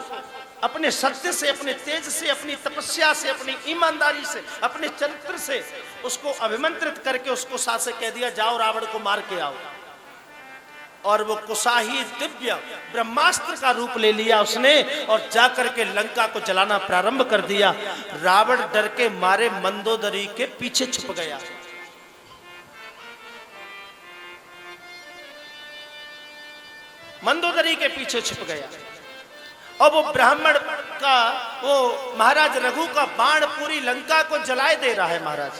अपने सत्य से, अपने तेज से, अपनी तपस्या से, अपनी ईमानदारी से, अपने चरित्र से उसको अभिमंत्रित करके उसको कुशा से कह दिया जाओ रावण को मार के आओ। और वो कुशा ही दिव्य ब्रह्मास्त्र का रूप ले लिया उसने, और जाकर के लंका को जलाना प्रारंभ कर दिया। रावण डर के मारे मंदोदरी के पीछे छुप गया। मंदोदरी के पीछे छुप गया, और वो ब्राह्मण का, वो महाराज रघु का बाण पूरी लंका को जलाए दे रहा है महाराज।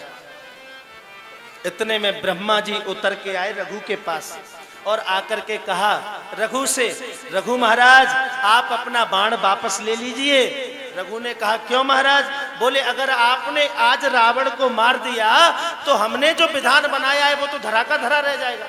इतने में ब्रह्मा जी उतर के आए रघु के पास और आकर के कहा रघु से, रघु महाराज आप अपना बाण वापस ले लीजिए। रघु ने कहा क्यों महाराज? बोले अगर आपने आज रावण को मार दिया तो हमने जो विधान बनाया है वो तो धरा का धरा रह जाएगा।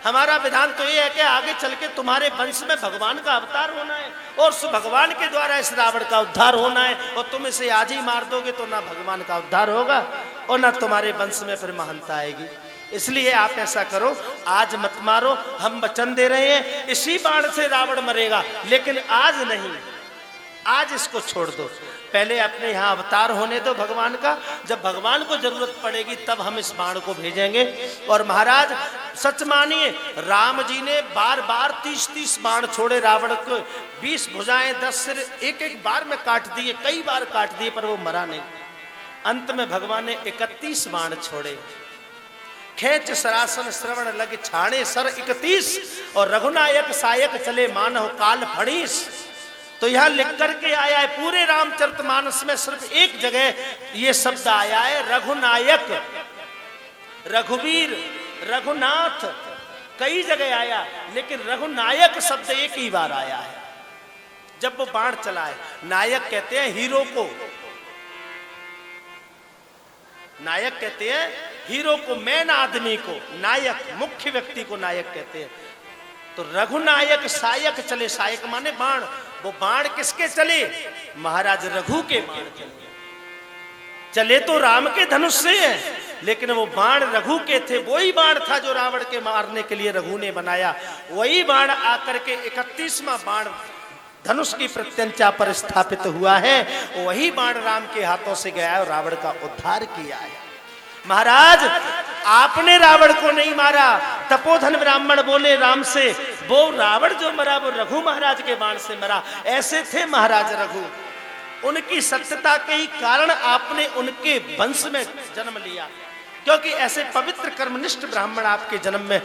हमारा विधान तो ये है कि आगे चल के तुम्हारे वंश में भगवान का अवतार होना है, और उस भगवान के द्वारा इस रावण का उद्धार होना है, और तुम इसे आज ही मार दोगे तो ना भगवान का उद्धार होगा और ना तुम्हारे वंश में फिर महानता आएगी। इसलिए आप ऐसा करो, आज मत मारो, हम वचन दे रहे हैं इसी बाण से रावण मरेगा, लेकिन आज नहीं, आज इसको छोड़ दो। पहले अपने यहाँ अवतार होने दो भगवान का, जब भगवान को जरूरत पड़ेगी तब हम इस बाण को भेजेंगे। और महाराज सच मानिए, राम जी ने बार बार 30-30 बाण छोड़े रावण को, 20 भुजाएं 10 सिर एक एक बार में काट दिए, कई बार काट दिए, पर वो मरा नहीं। अंत में भगवान ने 31 बाण छोड़े। खेच सरासन श्रवण लग छाणे सर 31, और रघुनायक सायक चले मानव काल फणीस। तो यहां लिख करके आया है, पूरे रामचरितमानस में सिर्फ एक जगह ये शब्द आया है, रघुनायक, रघुवीर, रघुनाथ, कई जगह आया, लेकिन रघुनायक शब्द एक ही बार आया है जब वो बाण चलाए। नायक कहते हैं हीरो को, नायक कहते हैं हीरो को, मेन आदमी को, नायक मुख्य व्यक्ति को नायक कहते हैं। तो रघुनायक सायक चले, सायक माने बाण, वो बाण किसके चले? महाराज रघु के बाण चले। चले तो राम के धनुष से है, लेकिन वो बाण रघु के थे। वही बाण था जो रावण के मारने के लिए रघु ने बनाया। वही बाण आकर के 31वां बाण धनुष की प्रत्यंचा पर स्थापित हुआ है। वही बाण राम के हाथों से गया और रावण का उद्धार किया है। महाराज आपने रावण को नहीं मारा। तपोधन ब्राह्मण बोले राम से, वो रावण जो मरा वो रघु महाराज के बाण से मरा। ऐसे थे महाराज रघु, उनकी सत्यता के ही कारण आपने उनके वंश में जन्म लिया, क्योंकि ऐसे पवित्र कर्मनिष्ठ ब्राह्मण आपके जन्म में,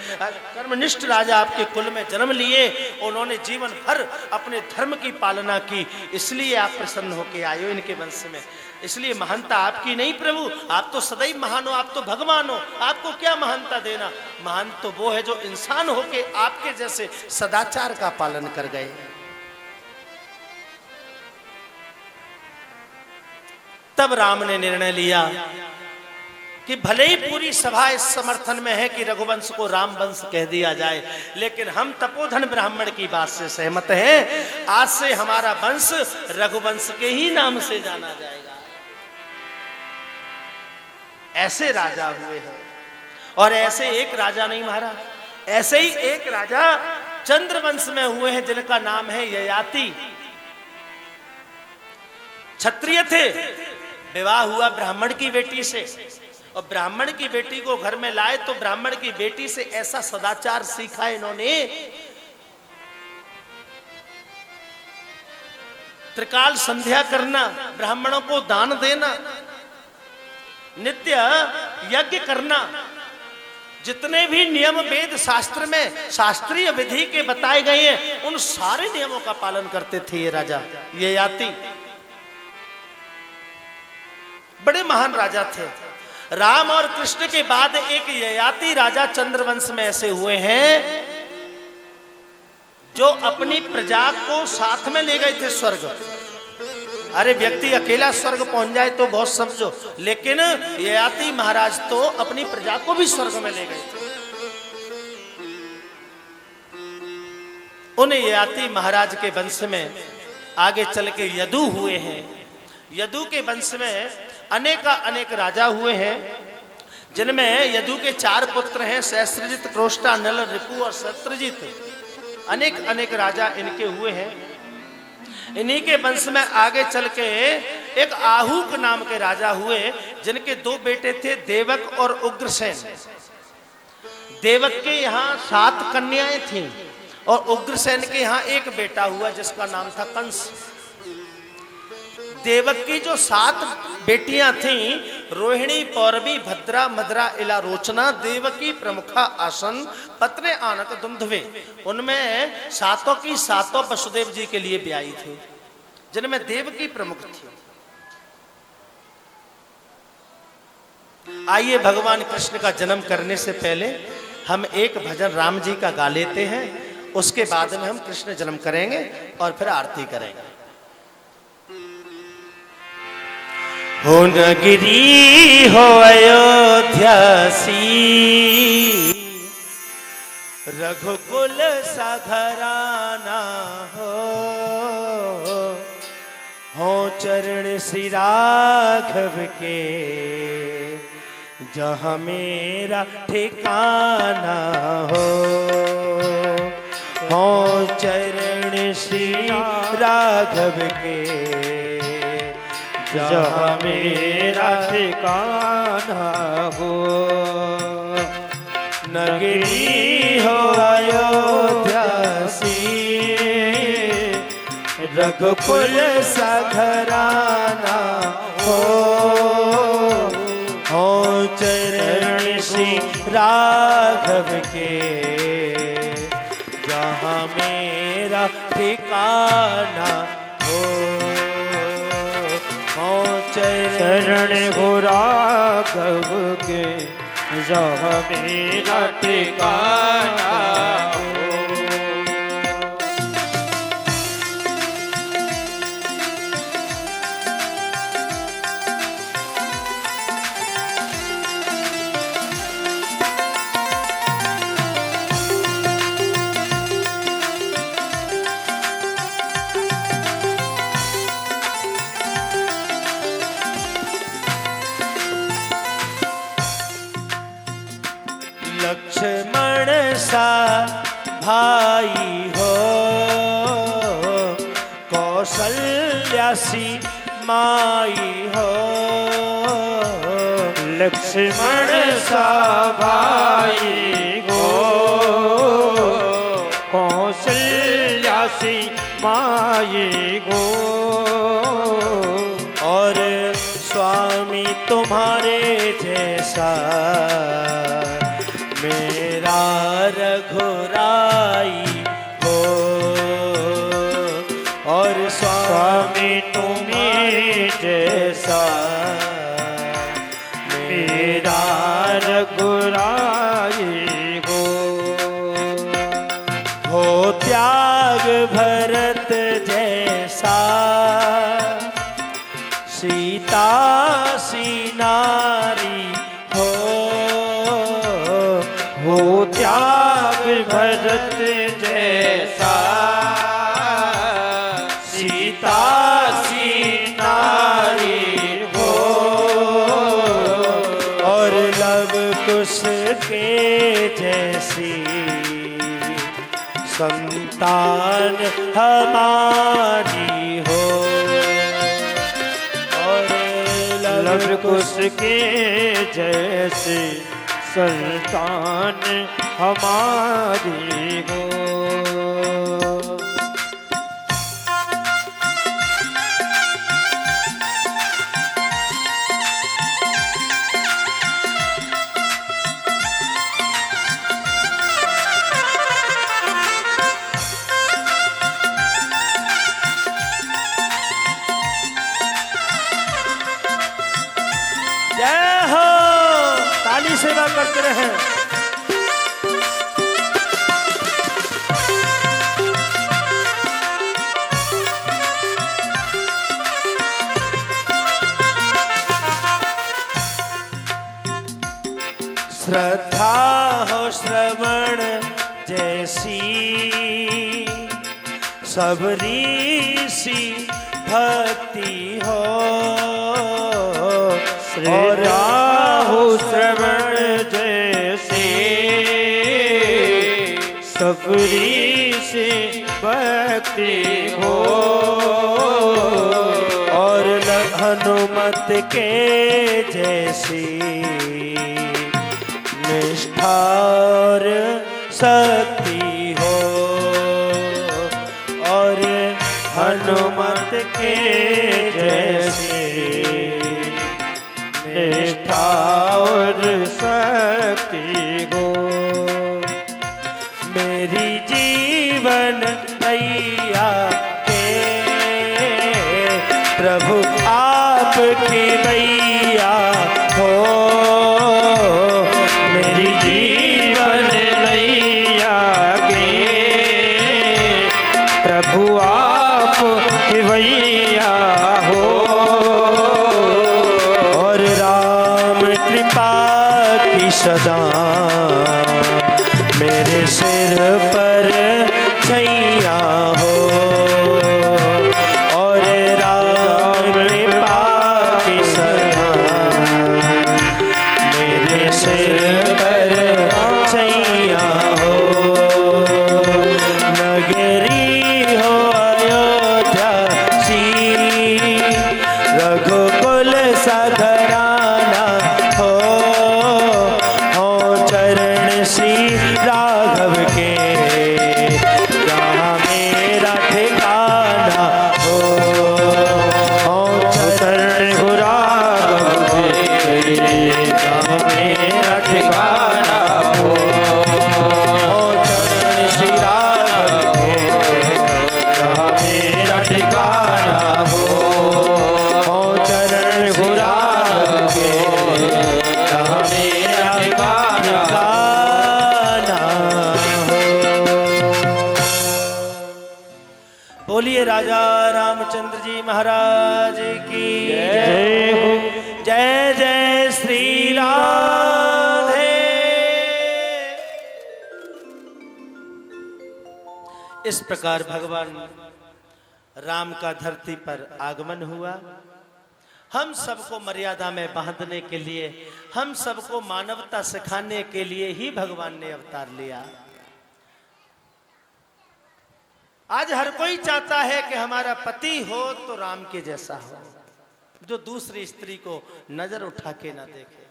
कर्मनिष्ठ राजा आपके कुल में जन्म लिए। उन्होंने जीवन भर अपने धर्म की पालना की, इसलिए आप प्रसन्न होके आए हो इनके वंश में। इसलिए महानता आपकी नहीं प्रभु, आप तो सदैव महान हो, आप तो भगवान हो, आपको क्या महानता देना। महान तो वो है जो इंसान होके आपके जैसे सदाचार का पालन कर गए। तब राम ने निर्णय लिया कि भले ही पूरी सभा इस समर्थन में है कि रघुवंश को राम वंश कह दिया जाए, लेकिन हम तपोधन ब्राह्मण की बात से सहमत हैं। आज से हमारा वंश रघुवंश के ही नाम से जाना जाएगा। ऐसे राजा हुए हैं, और ऐसे एक राजा नहीं महाराज, ऐसे ही एक राजा चंद्रवंश में हुए हैं जिनका नाम है ययाति। क्षत्रिय थे, विवाह हुआ ब्राह्मण की बेटी से, और ब्राह्मण की बेटी को घर में लाए तो ब्राह्मण की बेटी से ऐसा सदाचार सीखा इन्होंने। त्रिकाल संध्या करना, ब्राह्मणों को दान देना, नित्य यज्ञ करना, जितने भी नियम वेद शास्त्र में शास्त्रीय विधि के बताए गए हैं उन सारे नियमों का पालन करते थे ये राजा ययाति। बड़े महान राजा थे। राम और कृष्ण के बाद एक ययाति राजा चंद्रवंश में ऐसे हुए हैं जो अपनी प्रजा को साथ में ले गए थे स्वर्ग। अरे व्यक्ति अकेला स्वर्ग पहुंच जाए तो बहुत समझो, लेकिन ययाति महाराज तो अपनी प्रजा को भी स्वर्ग में ले गए थे। उन ययाति महाराज के वंश में आगे चल के यदु हुए हैं। यदु के वंश में अनेक राजा हुए हैं, जिनमें यदु के 4 पुत्र हैं, सहस्त्रजित, क्रोष्टा, नल, रिपु और शत्रुजित। अनेक राजा इनके हुए हैं। इन्हीं के वंश में आगे चल के एक आहूक नाम के राजा हुए, जिनके 2 बेटे थे, देवक और उग्रसेन। देवक के यहाँ 7 कन्याएं थीं और उग्रसेन के यहाँ एक बेटा हुआ जिसका नाम था कंस। देवक की जो 7 बेटियां थीं, रोहिणी, पौरवी, भद्रा, मद्रा, इला, रोचना, देवकी, प्रमुखा, आसन, पत्रे, आनक, दुंधवे, उनमें 7 की 7 वसुदेव जी के लिए ब्याही थी, जिनमें देवकी प्रमुख थी। आइए भगवान कृष्ण का जन्म करने से पहले हम एक भजन राम जी का गा लेते हैं, उसके बाद में हम कृष्ण जन्म करेंगे और फिर आरती करेंगे। हो नगरी हो अयोध्यासी, रघुकुल सा घराना हो चरण श्री राघव के, जहाँ मेरा ठिकाना हो चरण श्री राघव के, जहाँ मेरा ठिकाना हो। नगरी हो अयोध्यासी, रघुकुल सा घराना हो चरण श्री राघव के, जहाँ मेरा ठिकाना चरण हो राघव के, जहाँ मेरा ठिकाना हो। लक्ष्मण सा भाई हो, कौशल्या सी माई हो। लक्ष्मण सा भाई हो, कौशल्या सी माई हो। और स्वामी तुम्हारे जैसा मेरा रघुराई हो। और स्वामी तुम्हें जैसा मेरा रघुराई हो त्याग भरत जैसा सीता सी नारी हो त्याग भरत जैसा सीता सी नारी हो। और लव कुश के जैसी संतान हमारी हो। और लव कुश के जैसे संतान हमारी हो। जय हो, ताली सेवा करते रहे। श्रद्धा हो श्रवण जैसी सबरी सी भक्ति हो। श्रद्धा हो श्रवण जैसे सबरी से भक्ति हो। और हनुमत के जैसी निष्ठा और शक्ति हो। और हनुमत के जैसी निष्ठा और शक्ति हो। मेरी जीवन नैया के प्रभु आपकी मैया हो। मेरी जीवन नैया के प्रभु आप भैया हो। और राम कृपा की सदा मेरे सिर पर छैया हो। और राम कृपा की सदा मेरे सिर पर छैया हो। नगरी हो अयोध्या सी रघुकुल सा घराना हो। चरण श्री राघव के बोलिए राजा रामचंद्र जी महाराज की जय हो। जय जय श्री राधे। इस प्रकार भगवान राम का धरती पर आगमन हुआ। हम सबको मर्यादा में बांधने के लिए, हम सबको मानवता सिखाने के लिए ही भगवान ने अवतार लिया। आज हर कोई चाहता है कि हमारा पति हो तो राम के जैसा हो, जो दूसरी स्त्री को नजर उठा के ना देखे।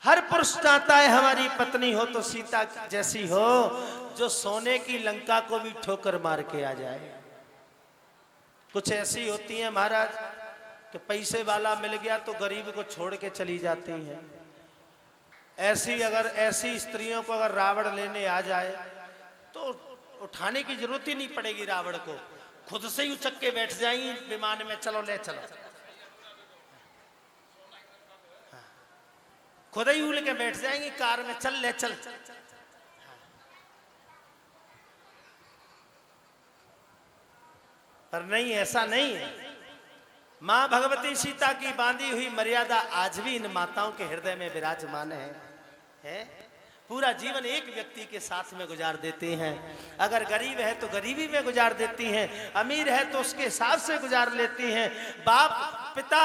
हर पुरुष चाहता है हमारी पत्नी हो तो सीता जैसी हो, जो सोने की लंका को भी ठोकर मार के आ जाए। कुछ ऐसी होती हैं महाराज कि पैसे वाला मिल गया तो गरीब को छोड़ के चली जाती हैं। ऐसी स्त्रियों को अगर रावण लेने आ जाए तो उठाने की जरूरत ही नहीं पड़ेगी। रावण को खुद से ही उचक के बैठ जाएंगी विमान में, चलो ले चलो, खुद ही उल के बैठ जाएंगी कार में, चल ले चल। पर नहीं, ऐसा नहीं है। मां भगवती सीता की बांधी हुई मर्यादा आज भी इन माताओं के हृदय में विराजमान है? पूरा जीवन एक व्यक्ति के साथ में गुजार देती हैं। अगर गरीब है तो गरीबी में गुजार देती हैं, अमीर है तो उसके हिसाब से गुजार लेती हैं। बाप पिता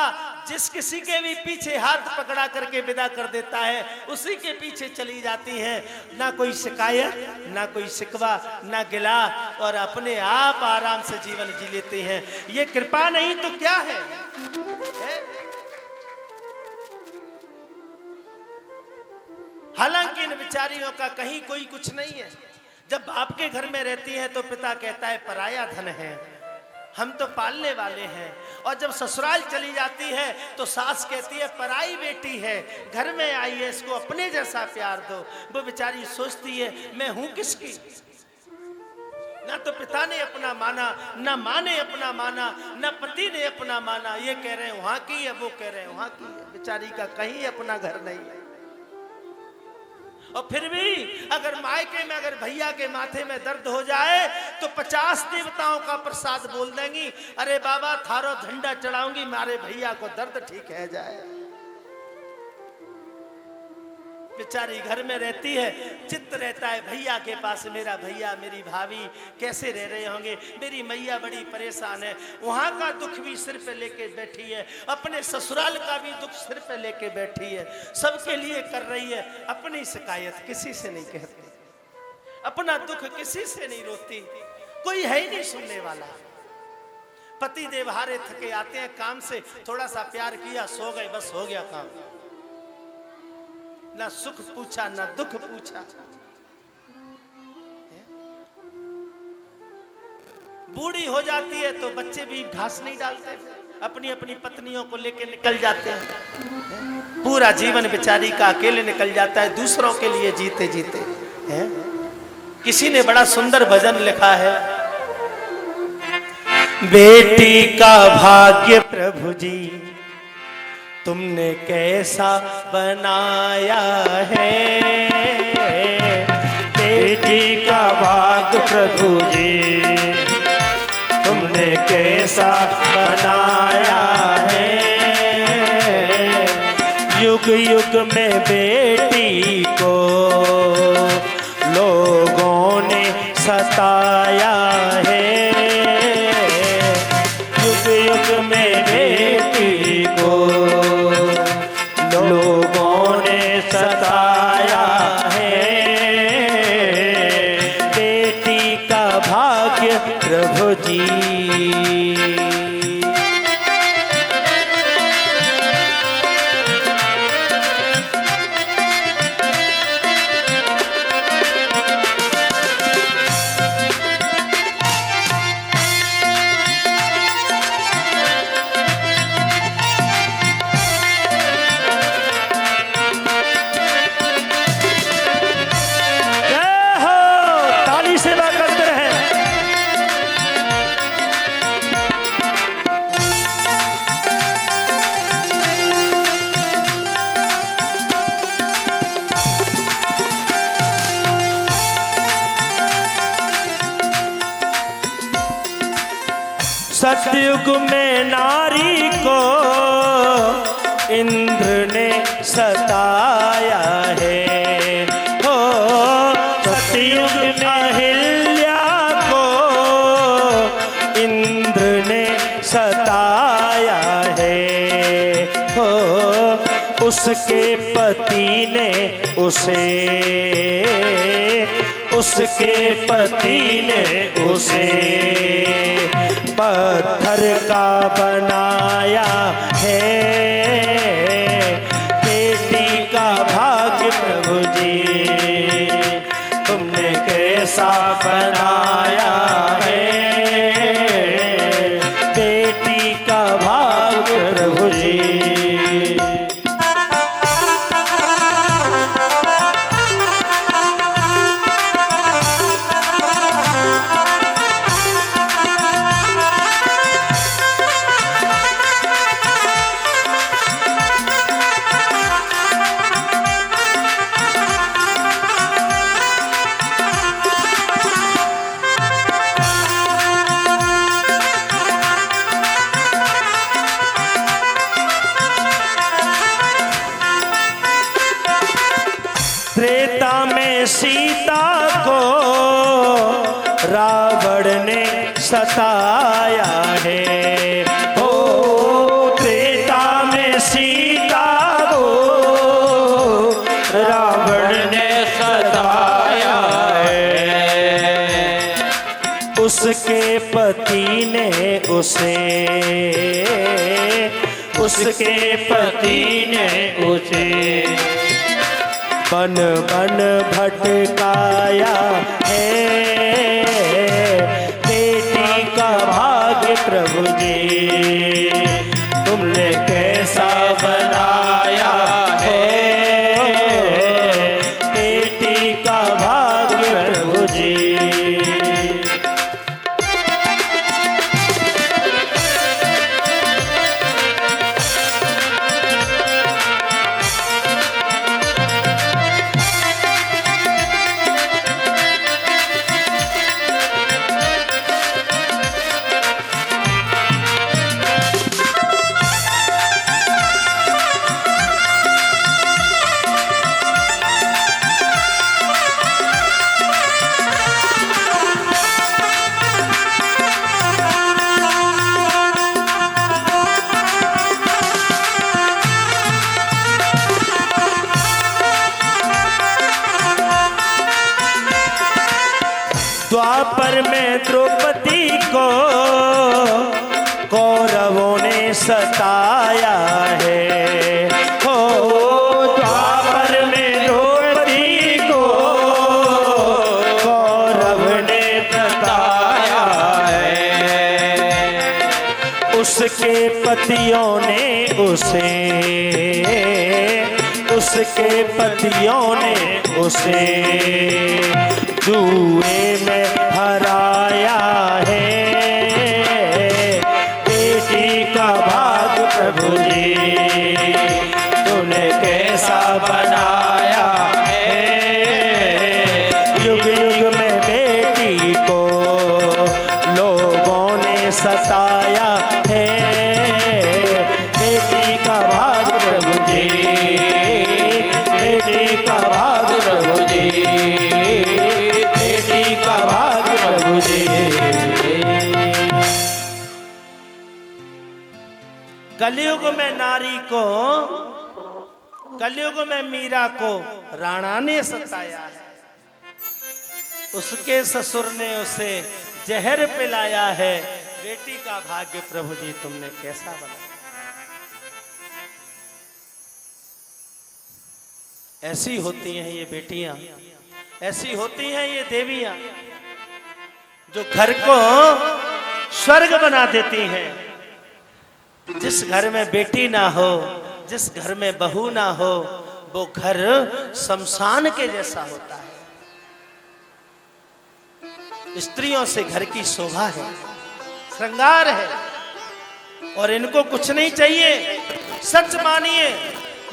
जिस किसी के भी पीछे हाथ पकड़ा करके विदा कर देता है, उसी के पीछे चली जाती हैं। ना कोई शिकायत, ना कोई शिकवा, ना गिला, और अपने आप आराम से जीवन जी लेते हैं। ये कृपा नहीं तो क्या है? हालांकि इन विचारियों का कहीं कोई कुछ नहीं है। जब बाप के घर में रहती है तो पिता कहता है पराया धन है, हम तो पालने वाले हैं। और जब ससुराल चली जाती है तो सास कहती है पराई बेटी है, घर में आई है, इसको अपने जैसा प्यार दो। वो बेचारी सोचती है मैं हूं किसकी? ना तो पिता ने अपना माना, ना माँ ने अपना माना, ना पति ने अपना माना। ये कह रहे हैं वहां की है, वो कह रहे हैं वहां की है। बेचारी का कहीं अपना घर नहीं है। और फिर भी अगर मायके में अगर भैया के माथे में दर्द हो जाए तो 50 देवताओं का प्रसाद बोल देंगी, अरे बाबा थारो झंडा चढ़ाऊंगी, मारे भैया को दर्द ठीक है जाए। बेचारी घर में रहती है, चित्त रहता है भैया के पास, मेरा भैया मेरी भाभी कैसे रह रहे होंगे, मेरी मैया बड़ी परेशान है। वहां का दुख भी सिर पे लेके बैठी है, अपने ससुराल का भी दुख सिर पे लेके बैठी है, सबके लिए कर रही है। अपनी शिकायत किसी से नहीं कहती, अपना दुख किसी से नहीं रोती, कोई है ही नहीं सुनने वाला। पति देव हारे थके आते हैं काम से, थोड़ा सा प्यार किया, सो गए, बस हो गया काम। ना सुख पूछा ना दुख पूछा। बूढ़ी हो जाती है तो बच्चे भी घास नहीं डालते, अपनी अपनी पत्नियों को लेके निकल जाते हैं। पूरा जीवन बेचारी का अकेले निकल जाता है, दूसरों के लिए जीते जीते हैं। किसी ने बड़ा सुंदर भजन लिखा है, बेटी का भाग्य प्रभु जी तुमने कैसा बनाया है, बेटी का भाग्य प्रभु जी तुमने कैसा बनाया है। युग युग में बेटी को लोगों ने सताया है, युग युग में बेटी को लोगों ने सताया है। बेटी का भाग्य प्रभु जी। सतयुग में नारी को इंद्र ने सताया है। हो सतयुग में अहिल्या को इंद्र ने सताया है। हो उसके पति ने उसके पति ने उसे पत्थर का बनाया है। बेटी का भाग्य प्रभु जी तुमने कैसा बनाया है। बेटी का भाग्य प्रभु जी। त्रेता में सीता को रावण ने सताया है। हो त्रेता में सीता को रावण ने सताया है। उसके पति ने उसे बन बन भटकाया है। बेटी का भाग्य प्रभु जी तुमने कैसा बनाया है। बेटी का भाग्य प्रभु जी। द्वापर में द्रौपदी को कौरवों ने सताया है। हो द्वापर में द्रौपदी को कौरव ने सताया है। उसके पतियों ने उसे जुए में हराया है। बेटी का भाग्य प्रभु जी तूने कैसा बनाया है। युग युग में बेटी को लोगों ने सताया है। बेटी का भाग्य प्रभु जी बेटी का भाग्य प्रभु जी बेटी का भाग्य प्रभु जी। कलयुग में नारी को कलयुग में मीरा को राणा ने सताया है। उसके ससुर ने उसे जहर पिलाया है। बेटी का भाग्य प्रभु जी तुमने कैसा बनाया। ऐसी होती हैं ये बेटियां, ऐसी होती हैं ये देवियां जो घर को स्वर्ग बना देती हैं। जिस घर में बेटी ना हो, जिस घर में बहू ना हो, वो घर शमशान के जैसा होता है। स्त्रियों से घर की शोभा है, श्रृंगार है, और इनको कुछ नहीं चाहिए। सच मानिए,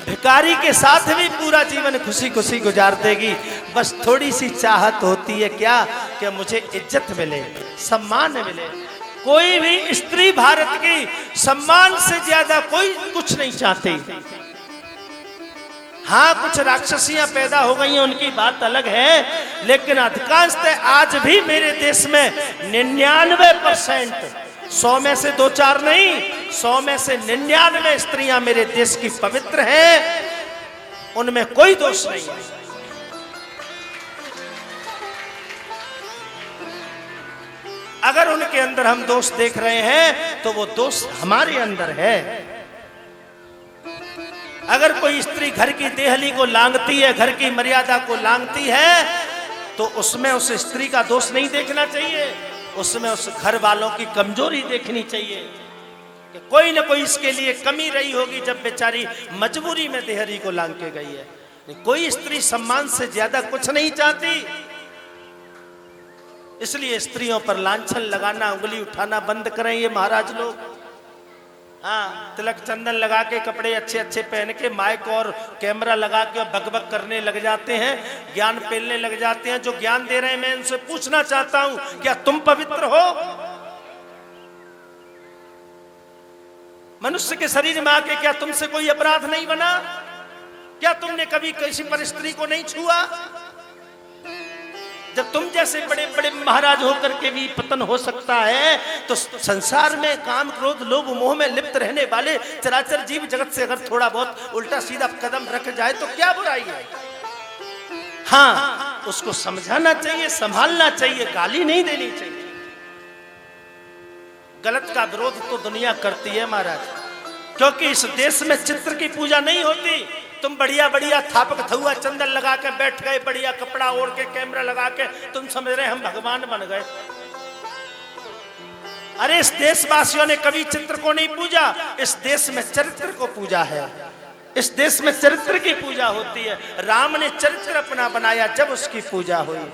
भिखारी के साथ भी पूरा जीवन खुशी खुशी गुजार देगी। बस थोड़ी सी चाहत होती है क्या कि मुझे इज्जत मिले, सम्मान मिले। कोई भी स्त्री भारत की सम्मान से ज्यादा कोई कुछ नहीं चाहती। हाँ, कुछ राक्षसियां पैदा हो गई हैं, उनकी बात अलग है, लेकिन अधिकांशतः आज भी मेरे देश में 99%, 100 में से 2-4 नहीं, 100 में से 99 स्त्रियां मेरे देश की पवित्र हैं, उनमें कोई दोष नहीं है। अगर उनके अंदर हम दोष देख रहे हैं तो वो दोष हमारे अंदर है। अगर कोई स्त्री घर की देहली को लांघती है, घर की मर्यादा को लांघती है, तो उसमें उस स्त्री का दोष नहीं देखना चाहिए, उसमें उस घर वालों की कमजोरी देखनी चाहिए कि कोई ना कोई इसके लिए कमी रही होगी जब बेचारी मजबूरी में देहरी को लांघ के गई है। कोई स्त्री सम्मान से ज्यादा कुछ नहीं चाहती, इसलिए स्त्रियों पर लांछन लगाना, उंगली उठाना बंद करें ये महाराज लोग। हाँ, तिलक चंदन लगा के, कपड़े अच्छे अच्छे पहन के, माइक और कैमरा लगा के बकबक करने लग जाते हैं, ज्ञान पेलने लग जाते हैं। जो ज्ञान दे रहे हैं, मैं इनसे पूछना चाहता हूं, क्या तुम पवित्र हो? मनुष्य के शरीर में आके क्या तुमसे कोई अपराध नहीं बना? क्या तुमने कभी किसी पर स्त्री को नहीं छुआ? जब तुम जैसे बड़े बड़े महाराज होकर के भी पतन हो सकता है, तो संसार में काम, क्रोध, लोभ, मोह में लिप्त रहने वाले चराचर जीव जगत से अगर थोड़ा बहुत उल्टा सीधा कदम रख जाए तो क्या बुराई है? हाँ, उसको समझाना चाहिए, संभालना चाहिए, गाली नहीं देनी चाहिए। गलत का विरोध तो दुनिया करती है महाराज, क्योंकि इस देश में चित्र की पूजा नहीं होती। तुम बढ़िया बढ़िया थापक थुआ चंदन लगा के बैठ गए, बढ़िया कपड़ा ओढ़ के, कैमरा लगा के, तुम समझ रहे हम भगवान बन गए। अरे इस देशवासियों ने कभी चित्र को नहीं पूजा, इस देश में चरित्र को पूजा है। इस देश में चरित्र की पूजा होती है। राम ने चरित्र अपना बनाया जब उसकी पूजा हुई।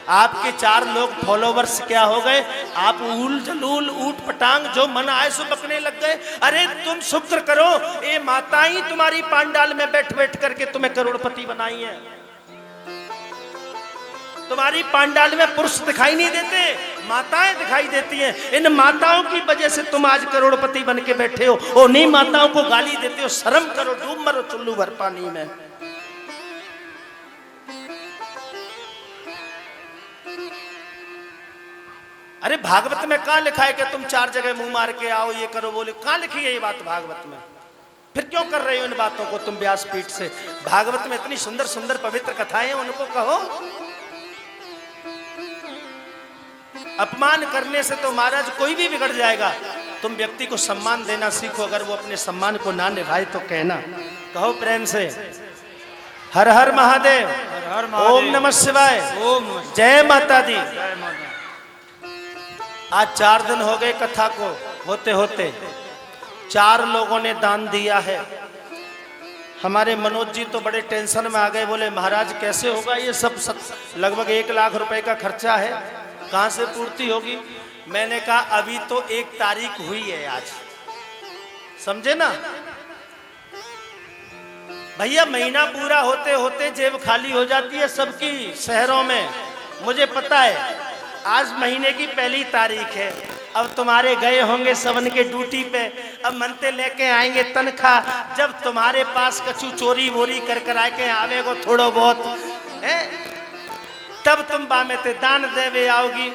आपके 4 लोग फॉलोवर्स क्या हो गए? आप उल जलूल ऊट पटांग जो मन आए सो बकने लग गए। अरे तुम शुक्र करो, ये माताएं तुम्हारी पांडाल में बैठ बैठ करके तुम्हें करोड़पति बनाई है। तुम्हारी पांडाल में पुरुष दिखाई नहीं देते, माताएं दिखाई देती हैं। इन माताओं की वजह से तुम आज करोड़पति बन के बैठे हो। और नहीं माताओं को गाली देते हो, शर्म करो, डूब मरो चुल्लू भर पानी में। अरे भागवत में कहां लिखा है कि तुम 4 जगह मुंह मार के आओ, ये करो, बोले? कहां लिखी है ये बात भागवत में? फिर क्यों कर रहे हो इन बातों को तुम व्यासपीठ से? भागवत में इतनी सुंदर सुंदर पवित्र कथाएं हैं, उनको कहो। अपमान करने से तो महाराज कोई भी बिगड़ जाएगा। तुम व्यक्ति को सम्मान देना सीखो। अगर वो अपने सम्मान को ना निभाए तो कहना, कहो प्रेम से, हर हर महादेव, हर महादेव, ओम नमः शिवाय, ओम जय माता दी। जय माता। आज 4 दिन हो गए कथा को होते होते। 4 लोगों ने दान दिया है। हमारे मनोज जी तो बड़े टेंशन में आ गए, बोले महाराज कैसे होगा ये सब? लगभग 1 लाख रुपए का खर्चा है, कहां से पूर्ति होगी? मैंने कहा अभी तो 1 तारीख हुई है आज, समझे ना भैया? महीना पूरा होते होते जेब खाली हो जाती है सबकी शहरों में, मुझे पता है। आज महीने की 1 तारीख है। अब तुम्हारे गए होंगे सबन के ड्यूटी पे, अब मनते लेके आएंगे तनख्वाह। जब तुम्हारे पास कछु चोरी वोरी कर आके आवेगो थोड़ो बहुत है, तब तुम बामे ते दान देवे आओगी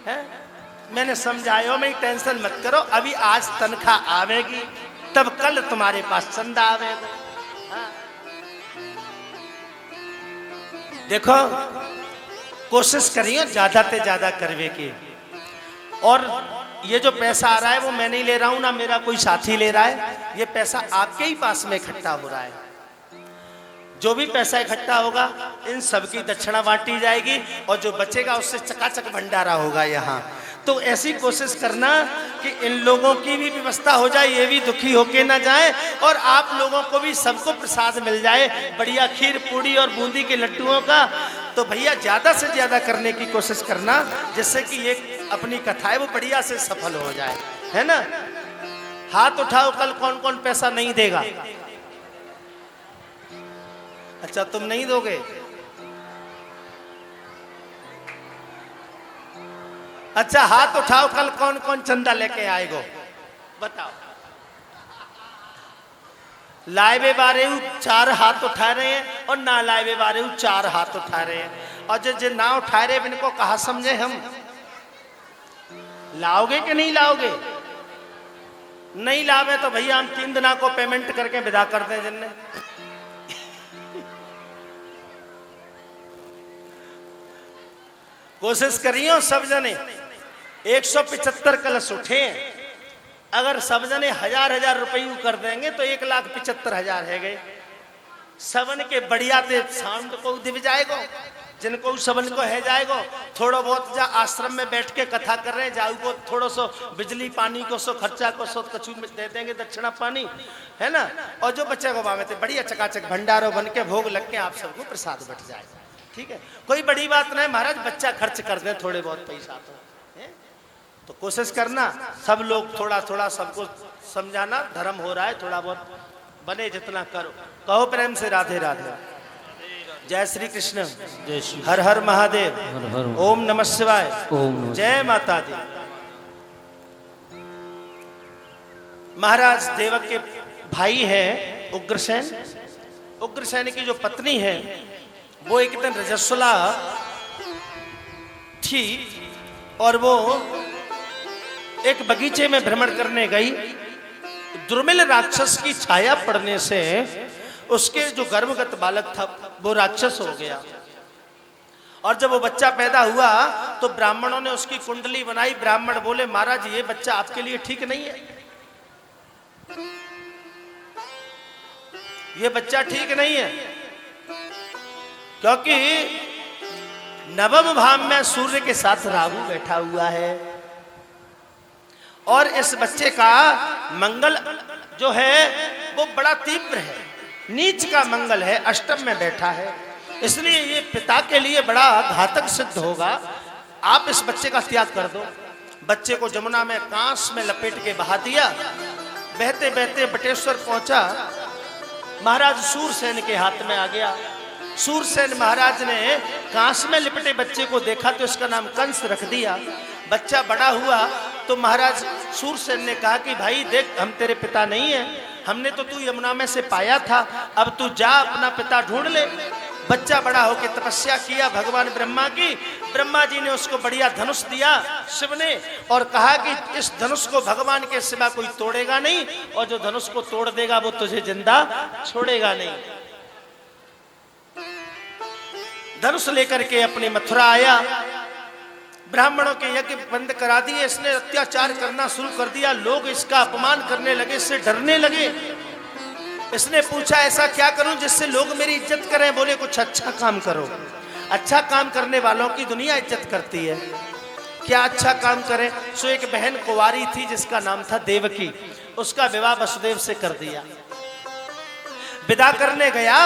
है? मैंने समझायो, मैं टेंशन मत करो, अभी आज तनख्वाह आवेगी, तब कल तुम्हारे पास चंदा आवेगा। हाँ? देखो, कोशिश करिए ज्यादा से ज्यादा करवे की। और ये जो पैसा आ रहा है वो मैं नहीं ले रहा हूं, ना मेरा कोई साथी ले रहा है, ये पैसा आपके ही पास में इकट्ठा हो रहा है। जो भी पैसा इकट्ठा होगा इन सबकी दक्षिणा बांटी जाएगी, और जो बचेगा उससे चकाचक भंडारा होगा यहाँ। तो ऐसी कोशिश करना कि इन लोगों की भी व्यवस्था हो जाए, ये भी दुखी होके ना जाए, और आप लोगों को भी सबको प्रसाद मिल जाए, बढ़िया खीर पूड़ी और बूंदी के लड्डुओं का। तो भैया ज्यादा से ज्यादा करने की कोशिश करना, जिससे कि ये अपनी कथा है वो बढ़िया से सफल हो जाए, है ना? हाथ उठाओ, कल कौन कौन पैसा नहीं देगा? अच्छा, तुम नहीं दोगे? अच्छा हाथ उठाओ, कल कौन कौन चंदा लेके आएगो बताओ। लाइवे बारे 4 हाथ उठा रहे हैं और ना लाइवे बारे 4 हाथ उठा रहे हैं। और जो ना उठा रहे इनको कहा समझे हम। लाओगे कि नहीं लाओगे? नहीं लावे तो भैया हम 3 दिना को पेमेंट करके विदा कर दें जिनने। कोशिश करिए सब जने 175 कलश उठे। अगर सब जने 1000 रुपये कर देंगे तो 1,75,000 है गए। सबन के बढ़िया ते साउंड को दिव जाएगो, जिनको सबन को है जाएगो। थोड़ा बहुत जा आश्रम में बैठ के कथा कर रहे हैं, जाऊ को थोड़ा सो बिजली पानी को सो खर्चा को सो कछु में दे देंगे दक्षिणा पानी, है ना। और जो बच्चे को बामे बढ़िया चकाचक भंडारों बन के भोग लग के आप सबको प्रसाद बट जाए। ठीक है, कोई बड़ी बात नहीं महाराज, बच्चा खर्च कर दे थोड़े बहुत पैसा तो कोशिश करना सब लोग थोड़ा थोड़ा सबको समझाना। धर्म हो रहा है, थोड़ा बहुत बने जितना करो। कहो प्रेम से राधे राधे। जय श्री कृष्ण, जय श्री हर हर महादेव, हर हर ओम नमः शिवाय, ओम नमः जय माता दी। महाराज देवक के भाई है उग्रसेन। उग्रसेन की जो पत्नी है वो एक दिन रजस्वला थी और वो एक बगीचे में भ्रमण करने गई। दुर्मिल राक्षस की छाया पड़ने से उसके जो गर्भगत बालक था वो राक्षस हो गया। और जब वो बच्चा पैदा हुआ तो ब्राह्मणों ने उसकी कुंडली बनाई। ब्राह्मण बोले महाराज ये बच्चा आपके लिए ठीक नहीं है, ये बच्चा ठीक नहीं है, क्योंकि नवम भाव में सूर्य के साथ राहु बैठा हुआ है और इस बच्चे का मंगल जो है वो बड़ा तीव्र है, नीच का मंगल है, अष्टम में बैठा है। इसलिए ये पिता के लिए बड़ा घातक सिद्ध होगा। आप इस बच्चे का त्याग कर दो। बच्चे को जमुना में कांस में लपेट के बहा दिया। बहते बहते बटेश्वर पहुंचा, महाराज सूरसेन के हाथ में आ गया। सूरसेन महाराज ने कांस में लिपटे बच्चे को देखा तो इसका नाम कंस रख दिया। बच्चा बड़ा हुआ तो महाराज सूरसेन ने कहा कि भाई देख हम तेरे पिता नहीं है, हमने तो तू यमुना में से पाया था, अब तू जा अपना पिता ढूंढ ले। बच्चा बड़ा होकर तपस्या किया भगवान ब्रह्मा की। ब्रह्मा जी ने उसको बढ़िया धनुष दिया शिव ने और कहा कि इस धनुष को भगवान के सिवा कोई तोड़ेगा नहीं और जो धनुष को तोड़ देगा वो तुझे जिंदा छोड़ेगा नहीं। धनुष लेकर के अपनी मथुरा आया। ब्राह्मणों के यज्ञ बंद करा दिए। इसने अत्याचार करना शुरू कर दिया। लोग इसका अपमान करने लगे, इससे डरने लगे। इसने पूछा ऐसा क्या करूं जिससे लोग मेरी इज्जत करें? बोले कुछ अच्छा काम करो। अच्छा काम करने वालों की दुनिया इज्जत करती है। क्या अच्छा काम करें? सो एक बहन कुंवारी थी जिसका नाम था देवकी, उसका विवाह वसुदेव से कर दिया। विदा करने गया,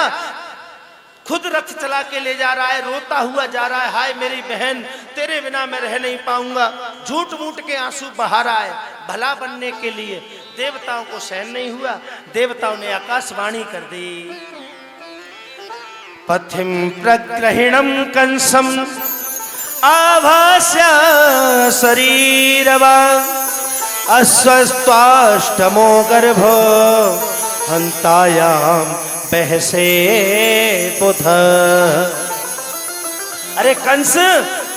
खुद रथ चला के ले जा रहा है, रोता हुआ जा रहा है, हाय मेरी बहन तेरे बिना मैं रह नहीं पाऊंगा। झूठ मूठ के आंसू बहा रहा है भला बनने के लिए। देवताओं को सहन नहीं हुआ। देवताओं ने आकाशवाणी कर दी, पथिम प्रग्रहिणम कंसम आभास्य शरीरवा अस्वस्थाष्टमो गर्भो हंतायाम बहसे बुध। अरे कंस,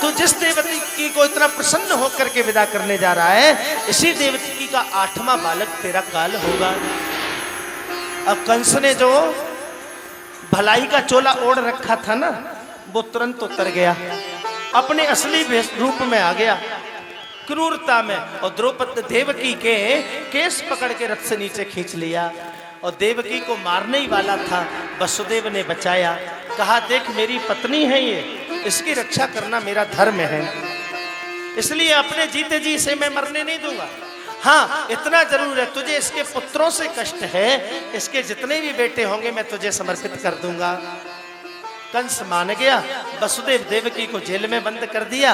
तू जिस देवकी को इतना प्रसन्न होकर के विदा करने जा रहा है, इसी देवकी का 8वां बालक तेरा काल होगा। अब कंस ने जो भलाई का चोला ओढ़ रखा था ना, वो तुरंत उतर गया, अपने असली रूप में आ गया, क्रूरता में। और द्रौपदी देवकी के केस पकड़ के रथ से नीचे खींच लिया और देवकी को मारने ही वाला था। वसुदेव ने बचाया, कहा देख मेरी पत्नी है ये, इसकी रक्षा करना मेरा धर्म है, इसलिए अपने जीते जी इसे मैं मरने नहीं दूंगा। हाँ इतना जरूर है, तुझे इसके पुत्रों से कष्ट है, इसके जितने भी बेटे होंगे मैं तुझे समर्पित कर दूंगा। कंस मान गया। वसुदेव देवकी को जेल में बंद कर दिया।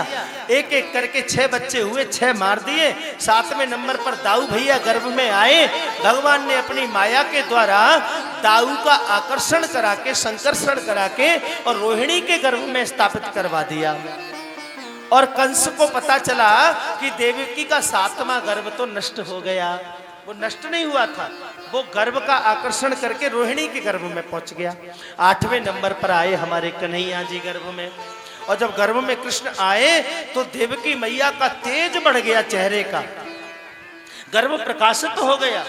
एक एक करके 6 बच्चे हुए, 6 मार दिए। 7वें नंबर पर दाऊ भैया गर्भ में आए। भगवान ने अपनी माया के द्वारा दाऊ का आकर्षण करा के, संकर्षण करा के और रोहिणी के गर्भ में स्थापित करवा दिया। और कंस को पता चला कि देवकी का 7वां गर्भ तो नष्ट हो गया। वो नष्ट नहीं हुआ था, वो गर्भ का आकर्षण करके रोहिणी के गर्भ में पहुंच गया। 8वें नंबर पर आए हमारे कन्हैया जी गर्भ में। और जब गर्भ में कृष्ण आए तो देवकी मैया का तेज बढ़ गया, चेहरे का गर्भ प्रकाशित हो गया।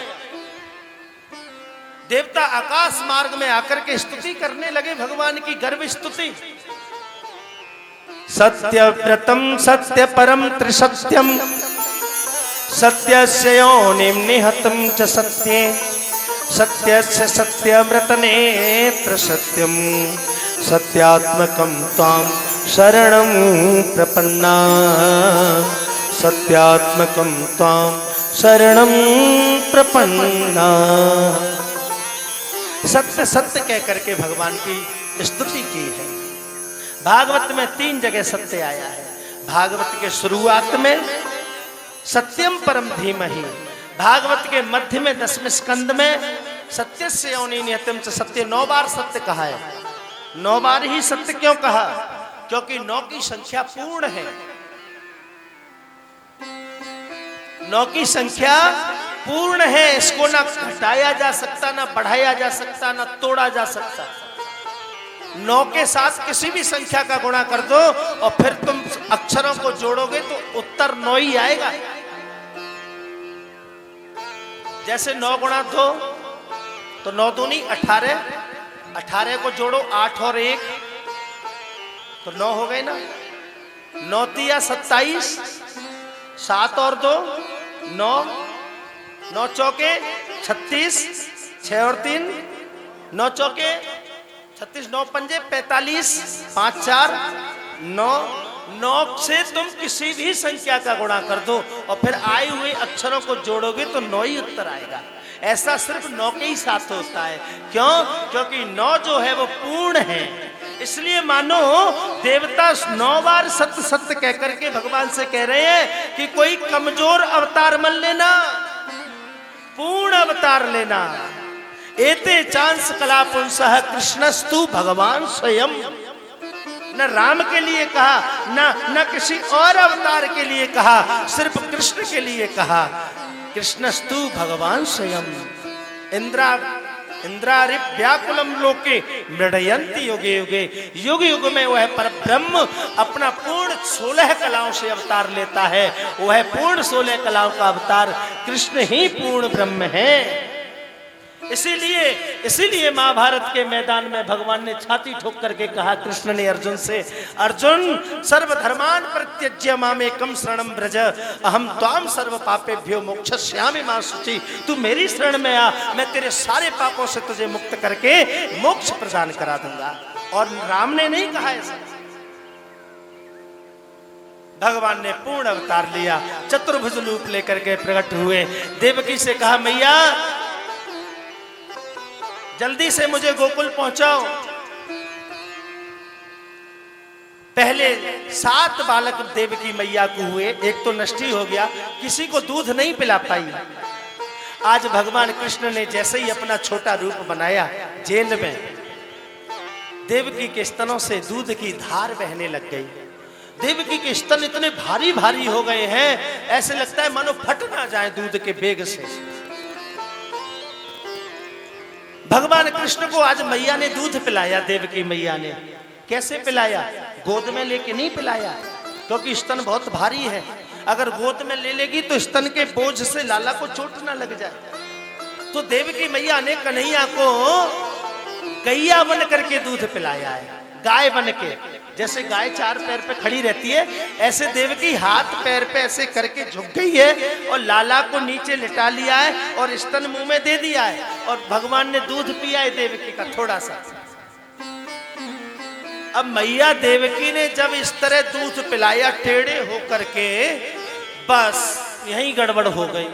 देवता आकाश मार्ग में आकर के स्तुति करने लगे भगवान की, गर्भ स्तुति। सत्यव्रतम सत्य परम त्रिसत्यम सत्यस्य योनिं निहतं च सत्ये सत्यस्य सत्यमृत नेत्र सत्यम सत्यात्मकं त्वां शरणं प्रपन्ना सत्यात्मकं त्वां शरणं प्रपन्ना। सत्य सत्य कह करके भगवान की स्तुति की है। भागवत में 3 जगह सत्य आया है। भागवत के शुरुआत में सत्यम परम धीमहि, भागवत के मध्य में 10वें स्कंद में सत्यस्य योनि निहतम च सत्य, 9 बार सत्य कहा है। 9 बार ही सत्य क्यों कहा? क्योंकि 9 की संख्या पूर्ण है। 9 की संख्या पूर्ण है, इसको ना घटाया जा सकता, ना बढ़ाया जा सकता, ना तोड़ा जा सकता। 9 के साथ किसी भी संख्या का गुणा कर दो और फिर तुम अक्षरों को जोड़ोगे तो उत्तर 9 ही आएगा। जैसे 9 गुणा 2 तो 9 दूनी 18, 18 को जोड़ो 8 और 1 तो 9 हो गए ना। 9 तिया 27, 7 और 2 9, 9 चौके 36, 6 और 3 9 चौके 36, 9 पंजे 45, 5 4 9। 9 से तुम किसी भी संख्या का गुणा कर दो और फिर आए हुए अक्षरों को जोड़ोगे तो 9 ही उत्तर आएगा। ऐसा सिर्फ 9 के ही साथ होता है। क्यों? क्योंकि 9 जो है वो पूर्ण है। इसलिए मानो देवता 9 बार सत्य सत्य कह करके भगवान से कह रहे हैं कि कोई कमजोर अवतार मत लेना, पूर्ण अवतार लेना। एते चांस कला पुंसः कृष्णस्तु भगवान स्वयं। न राम के लिए कहा, न किसी और अवतार के लिए कहा, सिर्फ कृष्ण के लिए कहा। कृष्णस्तु भगवान स्वयं। इंद्रारि व्याकुलम लोके मृडयन्ति युगे युगे। युग युग में वह पर ब्रह्म अपना पूर्ण 16 कलाओं से अवतार लेता है। वह पूर्ण 16 कलाओं का अवतार कृष्ण ही पूर्ण ब्रह्म है। इसीलिए महाभारत के मैदान में भगवान ने छाती ठोक करके कहा कृष्ण ने अर्जुन से, अर्जुन सर्वधर्मान परित्यज्य मामेकं शरणं व्रज अहम त्वां सर्व पापेभ्यो मोक्षयिष्यामि मा शुचि। तू मेरी शरण में आ, मैं तेरे सारे पापों से तुझे मुक्त करके मोक्ष प्रदान करा दूंगा। और राम ने नहीं कहा ऐसा, भगवान ने पूर्ण अवतार लिया, चतुर्भुज रूप लेकर के प्रकट हुए। देवकी से कहा मैया जल्दी से मुझे गोकुल पहुंचाओ। पहले 7 बालक देवकी मैया को हुए, एक तो नष्ट ही हो गया, किसी को दूध नहीं पिला पाई। आज भगवान कृष्ण ने जैसे ही अपना छोटा रूप बनाया, जेल में देवकी के स्तनों से दूध की धार बहने लग गई। देवकी के स्तन इतने भारी भारी हो गए हैं, ऐसे लगता है मानो फट ना जाए दूध के बेग से। भगवान कृष्ण को आज मैया ने दूध पिलाया। देवकी मैया ने कैसे पिलाया? गोद में लेके नहीं पिलाया, क्योंकि स्तन बहुत भारी है। अगर गोद में ले लेगी तो स्तन के बोझ से लाला को चोट ना लग जाए। तो देवकी मैया ने कन्हैया को गैया बन करके दूध पिलाया है, गाय बन के। जैसे गाय 4 पैर पे खड़ी रहती है, ऐसे देवकी हाथ पैर पे ऐसे करके झुक गई है और लाला को नीचे लिटा लिया है और स्तन मुंह में दे दिया है और भगवान ने दूध पिया है देवकी का थोड़ा सा। अब मैया देवकी ने जब इस तरह दूध पिलाया टेढ़े होकर के, बस यही गड़बड़ हो गई।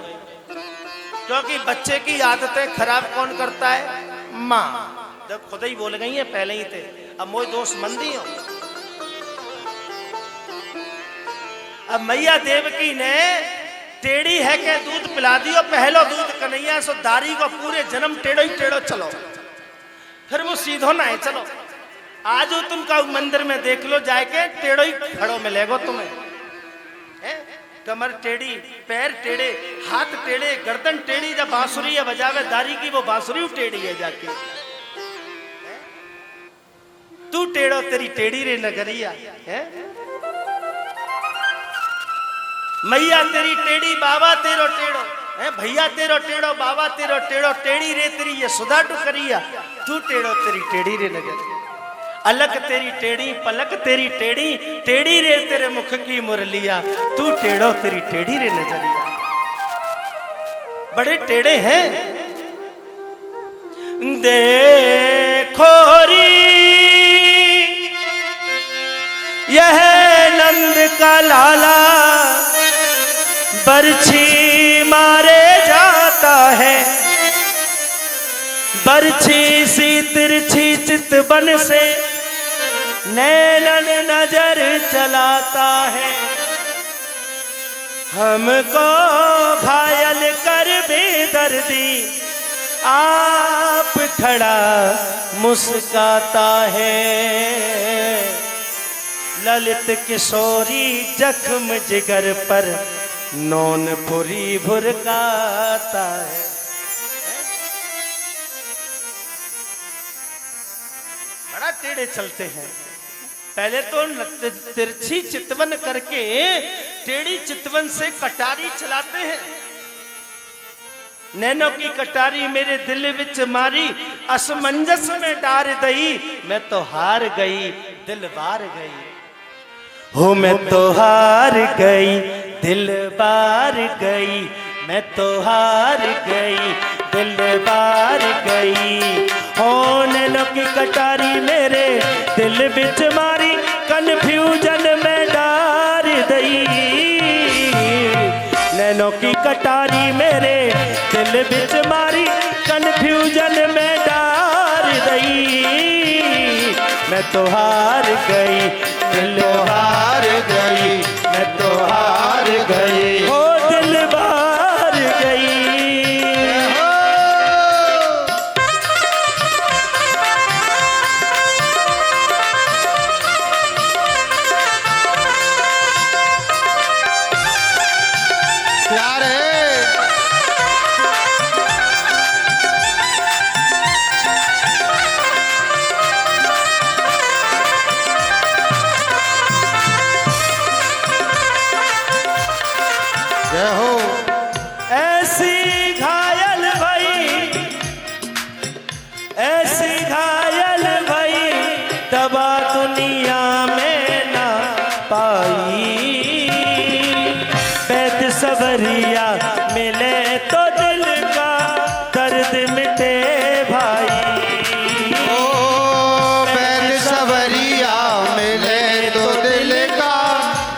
क्योंकि बच्चे की आदतें खराब कौन करता है? माँ। जब खुद ही बोल गई है पहले ही थे, अब मोई दोस्त मंदी हो। अब मैया देवकी ने टेढ़ी है के दूध पिला दियो, पहलो दूध कन्हैया सो दारी को पूरे जन्म टेढ़ो ही टेढ़ो चलो, फिर वो सीधो ना है चलो। आज तुम का मंदिर में देख लो जाके, टेढ़ो ही खड़ो मिलेगो तुम्हें। हैं? कमर टेढ़ी, पैर टेढ़े, हाथ टेढ़े, गर्दन टेढ़ी। जब बांसुरी या बजावे दारी की, वो बांसुरी टेढ़ी है जाके। तू टेढ़ो तेरी टेढ़ी रे नगरिया है। मैया तेरी टेढ़ी, बाबा तेरो टेढ़ो है। भैया तेरो टेढ़ो, बाबा तेरो टेढ़ो, टेढ़ी रे तेरी ये सुधा टुकरिया। तू टेढ़ो तेरी टेढ़ी रे नगरिया। अलग तेरी टेढ़ी, पलक तेरी टेढ़ी, टेढ़ी रे तेरे मुख की मुरलिया। तू टेढ़ो तेरी टेढ़ी रे नजरिया। बड़े टेढ़े हैं। देखो री यह नंद का लाला, बरछी मारे जाता है। बरछी सी तिरछी चितवन से नैनन नजर चलाता है। हमको घायल कर बेदर्दी आप खड़ा मुस्काता है। ललित किशोरी जख्म जिगर पर नौनपुरी भुरकाता है। बड़ा टेढ़े चलते हैं। पहले तो तिरछी चितवन करके टेढ़ी चितवन से कटारी चलाते हैं। नैनो की कटारी मेरे दिल विच मारी, असमंजस में डार दई। मैं तो हार गई, दिल बार गई। हो मैं तो हार गई, दिल बार गई। मैं तो हार गई, दिल बार गई। हो नैनो की कटारी मेरे दिल बिच मारी, कन्फ्यूजन में डार दई। नैनो की कटारी मेरे दिल बिच मारी, कन्फ्यूजन में डार दई। मैं तो हार गई, दिल हार गई। मैं तो हार गई, हो दिल बार गई। प्यार है। जय हो। ऐसी घायल भई, ऐसी घायल भई, दवा दुनिया में ना पाई। वैद्य सवरिया मिले तो दिल का दर्द मिटे भाई। ओ बैल सवरिया मिले तो दिल का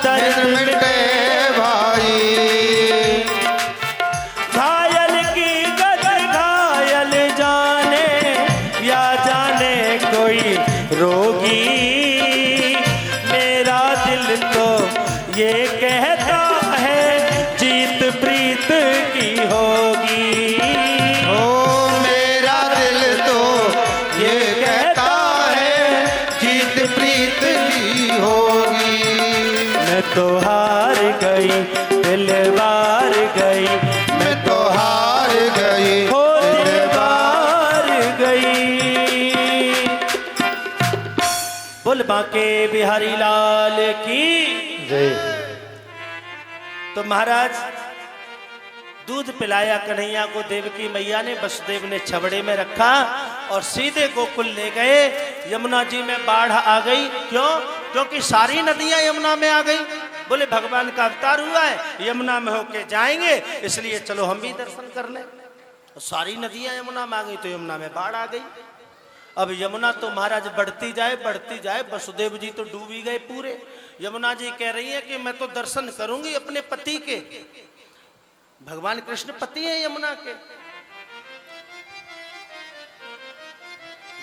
दर्द मिटे भाई। घायल की गद घायल जाने, या जाने कोई रोगी। मेरा दिल तो ये कहता है जीत प्रीत की होगी। ओ मेरा दिल तो ये कहता है जीत प्रीत की होगी। मैं तो हार गई, दिल बार गई। मैं तो हार गई, हो दिल बार गई। बोल बांके बिहारी लाल की जय। तो महाराज दूध पिलाया कन्हैया को देवकी मैया ने, वसुदेव ने छबड़े में रखा और सीधे गोकुल ले गए। यमुना जी में बाढ़ आ गई। क्यों? क्योंकि सारी नदियां यमुना में आ गई। बोले भगवान का अवतार हुआ है, यमुना में होके जाएंगे, इसलिए चलो हम भी दर्शन कर लें। सारी नदियां यमुना में आ गई तो यमुना में बाढ़ आ गई। अब यमुना तो महाराज बढ़ती जाए बढ़ती जाए, वसुदेव जी तो डूब ही गए पूरे। यमुना जी कह रही है कि मैं तो दर्शन करूंगी अपने पति के। भगवान कृष्ण पति है यमुना के।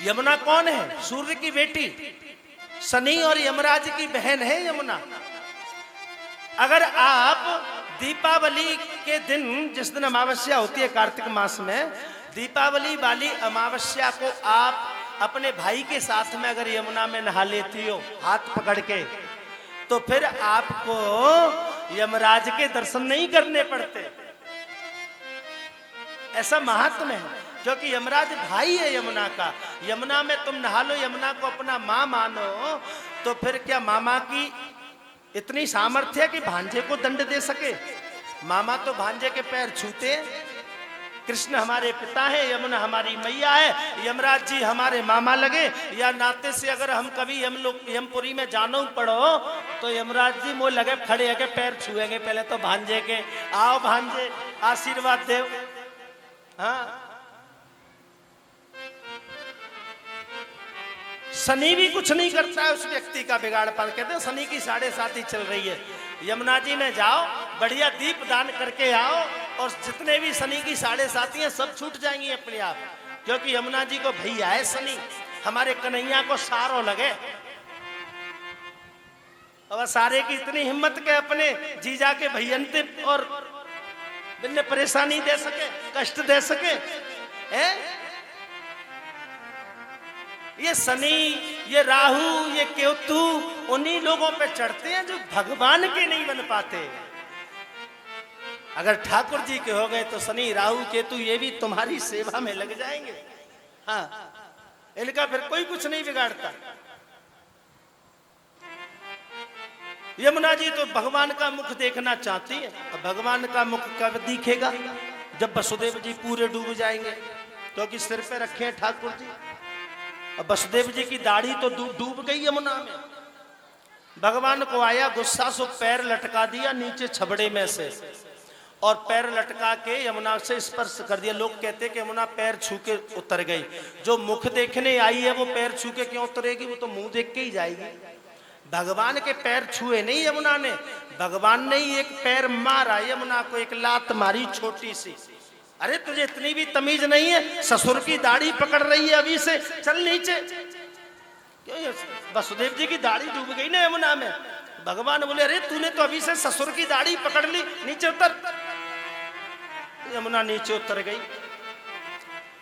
यमुना कौन है? सूर्य की बेटी, शनि और यमराज की बहन है यमुना। अगर आप दीपावली के दिन, जिस दिन अमावस्या होती है कार्तिक मास में, दीपावली वाली अमावस्या को आप अपने भाई के साथ में अगर यमुना में नहा लेती हो हाथ पकड़ के, तो फिर आपको यमराज के दर्शन नहीं करने पड़ते। ऐसा महात्म्य है, क्योंकि यमराज भाई है यमुना का। यमुना में तुम नहा लो, यमुना को अपना माँ मानो, तो फिर क्या मामा की इतनी सामर्थ्य है कि भांजे को दंड दे सके? मामा तो भांजे के पैर छूते हैं। कृष्ण हमारे पिता है, यमुना हमारी मैया है, यमराज जी हमारे मामा लगे। या नाते से अगर हम कभी यमपुरी में जानो पड़ो, तो यमराज जी मोह लगे खड़े है के पैर छुएंगे पहले तो भांजे के। आओ भांजे, आशीर्वाद दे। हाँ, शनि भी कुछ नहीं करता है उस व्यक्ति का बिगाड़ पार। कहते हैं शनि की 7.5 चल रही है, यमुना जी में जाओ, बढ़िया दीप दान करके आओ, और जितने भी शनि की 7.5 हैं सब छूट जाएंगी अपने आप। क्योंकि यमुना जी को भैया है शनि, हमारे कन्हैया को सारो लगे। और सारे की इतनी हिम्मत के अपने जीजा के भैयंते और बिन्ने परेशानी दे सके, कष्ट दे सके। ये शनि, ये राहु, ये केतु उन्हीं लोगों पे चढ़ते हैं जो भगवान के नहीं बन पाते। अगर ठाकुर जी के हो गए तो शनि राहु केतु ये भी तुम्हारी सेवा में लग जाएंगे। हाँ, इनका फिर कोई कुछ नहीं बिगाड़ता। यमुना जी तो भगवान का मुख देखना चाहती है। अब भगवान का मुख कब दिखेगा? जब वसुदेव जी पूरे डूब जाएंगे, क्योंकि सिर पे रखे हैं ठाकुर जी। अब वसुदेव जी की दाढ़ी तो डूब गई यमुना में। भगवान को आया गुस्सा, सो पैर लटका दिया नीचे छबड़े में से, और पैर लटका के यमुना से स्पर्श कर दिया। लोग कहते कि यमुना पैर छू के उतर गई। जो मुख देखने आई है वो पैर छू के क्यों उतरेगी? वो तो मुंह देख के ही जाएगी। भगवान के पैर छुए नहीं यमुना ने, भगवान ने ही एक पैर मारा यमुना को, एक लात मारी छोटी सी। अरे तुझे इतनी भी तमीज नहीं है? ससुर की दाढ़ी पकड़ रही है अभी से, चल नीचे। क्यों? वसुदेव जी की दाढ़ी डूब गई ना यमुना में। भगवान बोले अरे तूने तो अभी से ससुर की दाढ़ी पकड़ ली, नीचे उतर। यमुना नीचे उतर गई,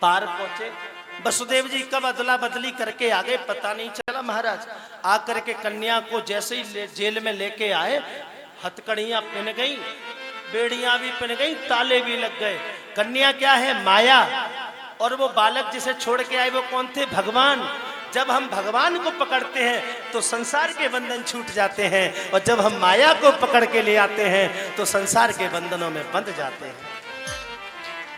पार पहुंचे। वसुदेव जी कब अदला बदली करके आ गए पता नहीं चला महाराज। आकर के कन्या को जैसे ही जेल में लेके आए, हथकड़ियां पिन गई, बेड़ियां भी पिन गई, ताले भी लग गए। कन्या क्या है? माया। और वो बालक जिसे छोड़ के आए वो कौन थे? भगवान। जब हम भगवान को पकड़ते हैं तो संसार के बंधन छूट जाते हैं, और जब हम माया को पकड़ के ले आते हैं तो संसार के बंधनों में बंध जाते हैं।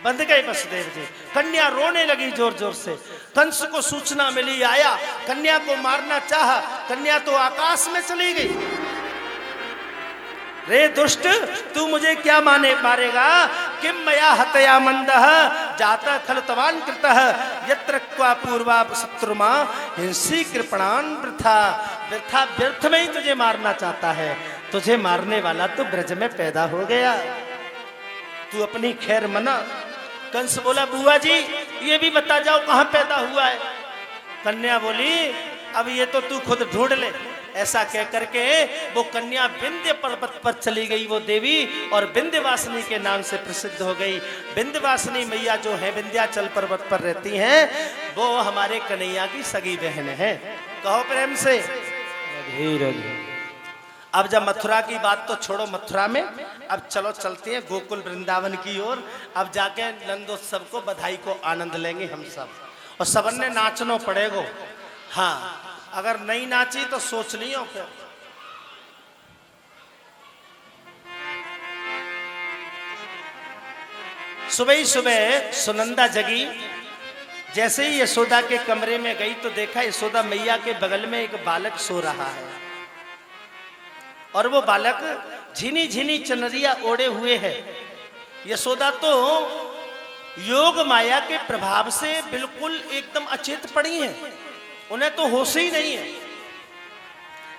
बंध गए वसुदेव जी। कन्या रोने लगी जोर जोर से। कंस को सूचना मिली, आया, कन्या को मारना चाहा, कन्या तो आकाश में चली गई। रे दुष्ट, तू मुझे क्या मारेगा? किम मया हतया मंदः जाता खलतवान कृतः यत्र क्वा पूर्वा शत्रुमा हिंसी कृपणान वृथा। वृथा व्यर्थ में ही तुझे मारना चाहता है। तुझे मारने वाला तो ब्रज में पैदा हो गया, तू अपनी खैर मना। कंस बोला बुआ जी ये भी बता जाओ कहां पैदा हुआ है? कन्या बोली अब ये तो तू खुद ढूंढ ले। ऐसा कह करके वो कन्या विंध्य पर्वत पर चली गई वो देवी, और विंध्यवासिनी के नाम से प्रसिद्ध हो गई। विंध्यवासिनी मैया जो है विंध्याचल पर्वत पर रहती हैं, वो हमारे कन्हैया की सगी बहन है। कहो प्रेम से राधे। अब जब मथुरा की बात तो छोड़ो, मथुरा में अब चलो चलते हैं गोकुल वृंदावन की ओर। अब जाके नंदोत्सव को बधाई को आनंद लेंगे हम सब, और सबन ने नाचनो पड़ेगो। हाँ, अगर नहीं नाची तो सोच लियो फिर। सुबह ही सुबह सुनंदा जगी, जैसे ही यशोदा के कमरे में गई तो देखा यशोदा मैया के बगल में एक बालक सो रहा है, और वो बालक झिनी झिनी चनरिया ओढ़े हुए है। यशोदा तो योग माया के प्रभाव से बिल्कुल एकदम अचेत पड़ी है, उन्हें तो होश ही नहीं है।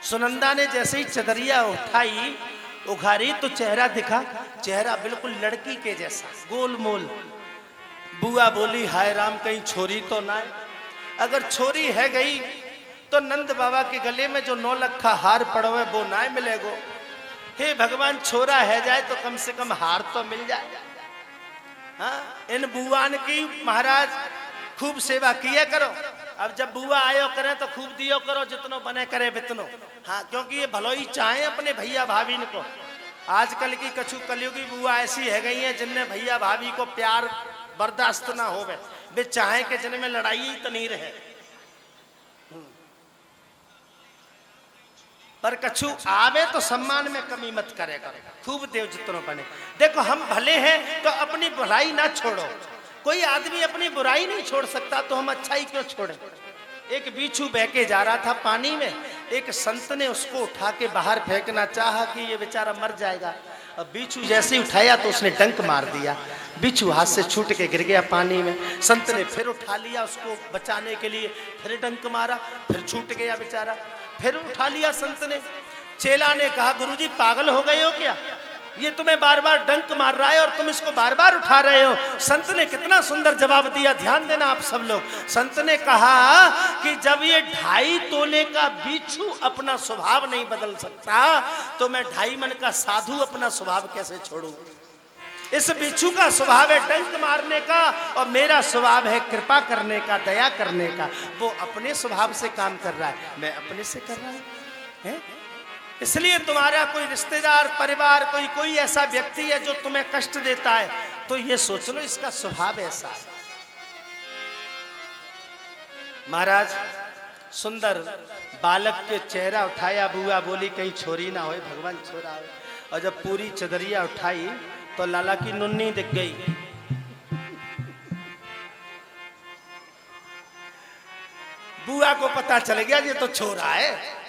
सुनंदा ने जैसे ही चदरिया उठाई उघारी तो चेहरा दिखा, चेहरा बिल्कुल लड़की के जैसा गोलमोल। बुआ बोली हाय राम कहीं छोरी तो ना है। अगर छोरी है गई तो नंद बाबा के गले में जो 9 लखा हार पड़ो है वो ना मिलेगो। हे भगवान छोरा है जाए तो कम से कम हार तो मिल जाए। हाँ, इन बुआन की महाराज खूब सेवा किया करो। अब जब बुआ आयो करे तो खूब दियो करो, जितनो बने करे बितनो। हाँ, क्योंकि ये भलो ही चाहे अपने भैया भाभी को। आजकल की कछु कलयुगी बुआ ऐसी है गई है जिनने भैया भाभी को प्यार बर्दाश्त ना होवे, वे चाहे कि जिनमें लड़ाई ही तो नहीं रहे। पर कछु आवे तो सम्मान में कमी मत करे करो, खूब देव जितनो बने। देखो हम भले हैं तो अपनी भलाई ना छोड़ो। कोई आदमी अपनी बुराई नहीं छोड़ सकता तो हम अच्छाई क्यों छोड़े। एक बिच्छू बह के जा रहा था पानी में, एक संत ने उसको उठा के बाहर फेंकना चाहा कि ये बेचारा मर जाएगा। अब बिच्छू जैसे ही उठाया तो उसने डंक मार दिया, बिच्छू हाथ से छूट के गिर गया पानी में। संत ने फिर उठा लिया उसको बचाने के लिए, फिर डंक मारा, फिर छूट गया बेचारा। फिर उठा लिया संत ने। चेला ने कहा, गुरुजी पागल हो गए हो क्या, ये तुम्हें बार बार डंक मार रहा है और तुम इसको बार बार उठा रहे हो। संत ने कितना सुंदर जवाब दिया, ध्यान देना आप सब लोग। संत ने कहा कि जब ये 2.5 तोले का बिच्छू अपना स्वभाव नहीं बदल सकता तो मैं 2.5 मन का साधु अपना स्वभाव कैसे छोड़ूं। इस बिच्छू का स्वभाव है डंक मारने का और मेरा स्वभाव है कृपा करने का, दया करने का। वो अपने स्वभाव से काम कर रहा है, मैं अपने से कर रहा हूं। इसलिए तुम्हारा कोई रिश्तेदार, परिवार, कोई ऐसा व्यक्ति है जो तुम्हें कष्ट देता है तो ये सोच लो इसका स्वभाव ऐसा है। महाराज सुंदर बालक के चेहरा उठाया, बुआ बोली कहीं छोरी ना होए, भगवान छोरा हो। और जब पूरी चदरिया उठाई तो लाला की नुन्नी दिख गई। बुआ को पता चल गया ये तो छोरा है।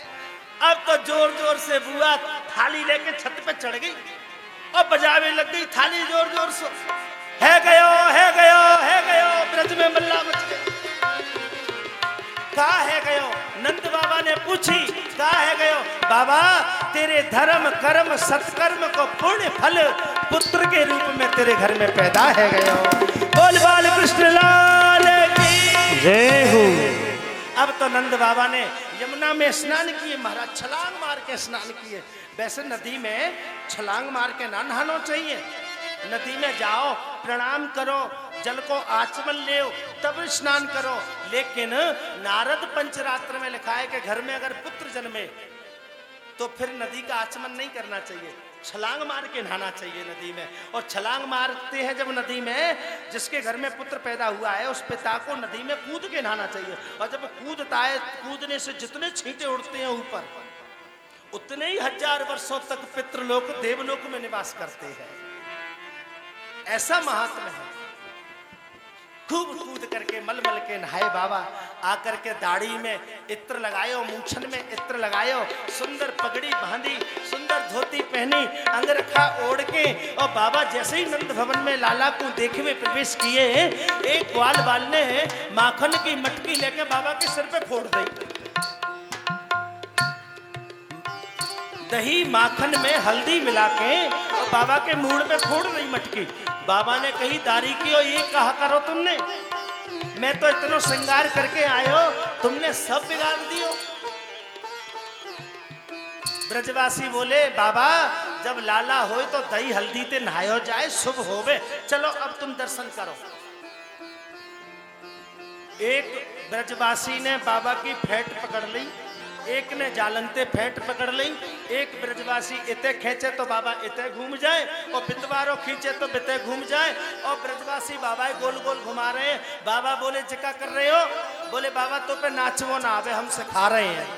अब तो जोर जोर से बुआ थाली लेके छत पे चढ़ गई और बजावे लग गई थाली जोर जोर से। है गयो, है गयो, है गयो, ब्रज में मल्ला मच गई। कहा है गयो? नंद बाबा ने पूछी, कहा है गयो? बाबा तेरे धर्म कर्म सत्कर्म को पुण्य फल पुत्र के रूप में तेरे घर में पैदा है गयो। बोल बाल कृष्ण लाल की जय हो। अब तो नंद बाबा ने यमुना में स्नान किए महाराज, छलांग मार के स्नान किए। वैसे नदी में छलांग मार के ना नहाना चाहिए। नदी में जाओ, प्रणाम करो, जल को आचमन ले तब स्नान करो। लेकिन नारद पंचरात्र में लिखा है कि घर में अगर पुत्र जन्मे तो फिर नदी का आचमन नहीं करना चाहिए, छलांग मार के नहाना चाहिए नदी में। और छलांग मारते हैं जब नदी में, जिसके घर में पुत्र पैदा हुआ है उस पिता को नदी में कूद के नहाना चाहिए। और जब कूदता है, कूदने से जितने छींटे उड़ते हैं ऊपर, उतने ही 1000 वर्षों तक पितृलोक देवलोक में निवास करते हैं। ऐसा महात्मा है। खूब कूद करके मल मल के नहाए बाबा। आकर के दाढ़ी में इत्र लगायो, मूछन में इत्र लगायो, सुंदर पगड़ी बांधी, सुंदर धोती पहनी, अंगरखा ओढ़ के। और बाबा जैसे ही नंद भवन में लाला को देखे हुए प्रवेश किए, एक ग्वाल बाल ने माखन की मटकी लेके बाबा के सिर पे फोड़ दी। दही माखन में हल्दी मिला के और बाबा के मूड पे फोड़ रही मटकी। बाबा ने कही, दारी की हो ये कहा करो तुमने, मैं तो इतना श्रृंगार करके आयो, तुमने सब बिगाड़ दियो। ब्रजवासी बोले, बाबा जब लाला हो तो दही हल्दी ते नहायो जाए, शुभ होवे, चलो अब तुम दर्शन करो। एक ब्रजवासी ने बाबा की फेंट पकड़ ली, एक ने जालंते फेंट पकड़ ली। एक ब्रजवासी इते खींचे तो बाबा इते घूम जाए, और बितवारो खींचे तो बिते घूम जाए। और ब्रजवासी बाबा गोल गोल घुमा रहे हैं। बाबा बोले, जिका कर रहे हो? बोले, बाबा तो पे नाचवो ना आवे, हम सिखा रहे हैं।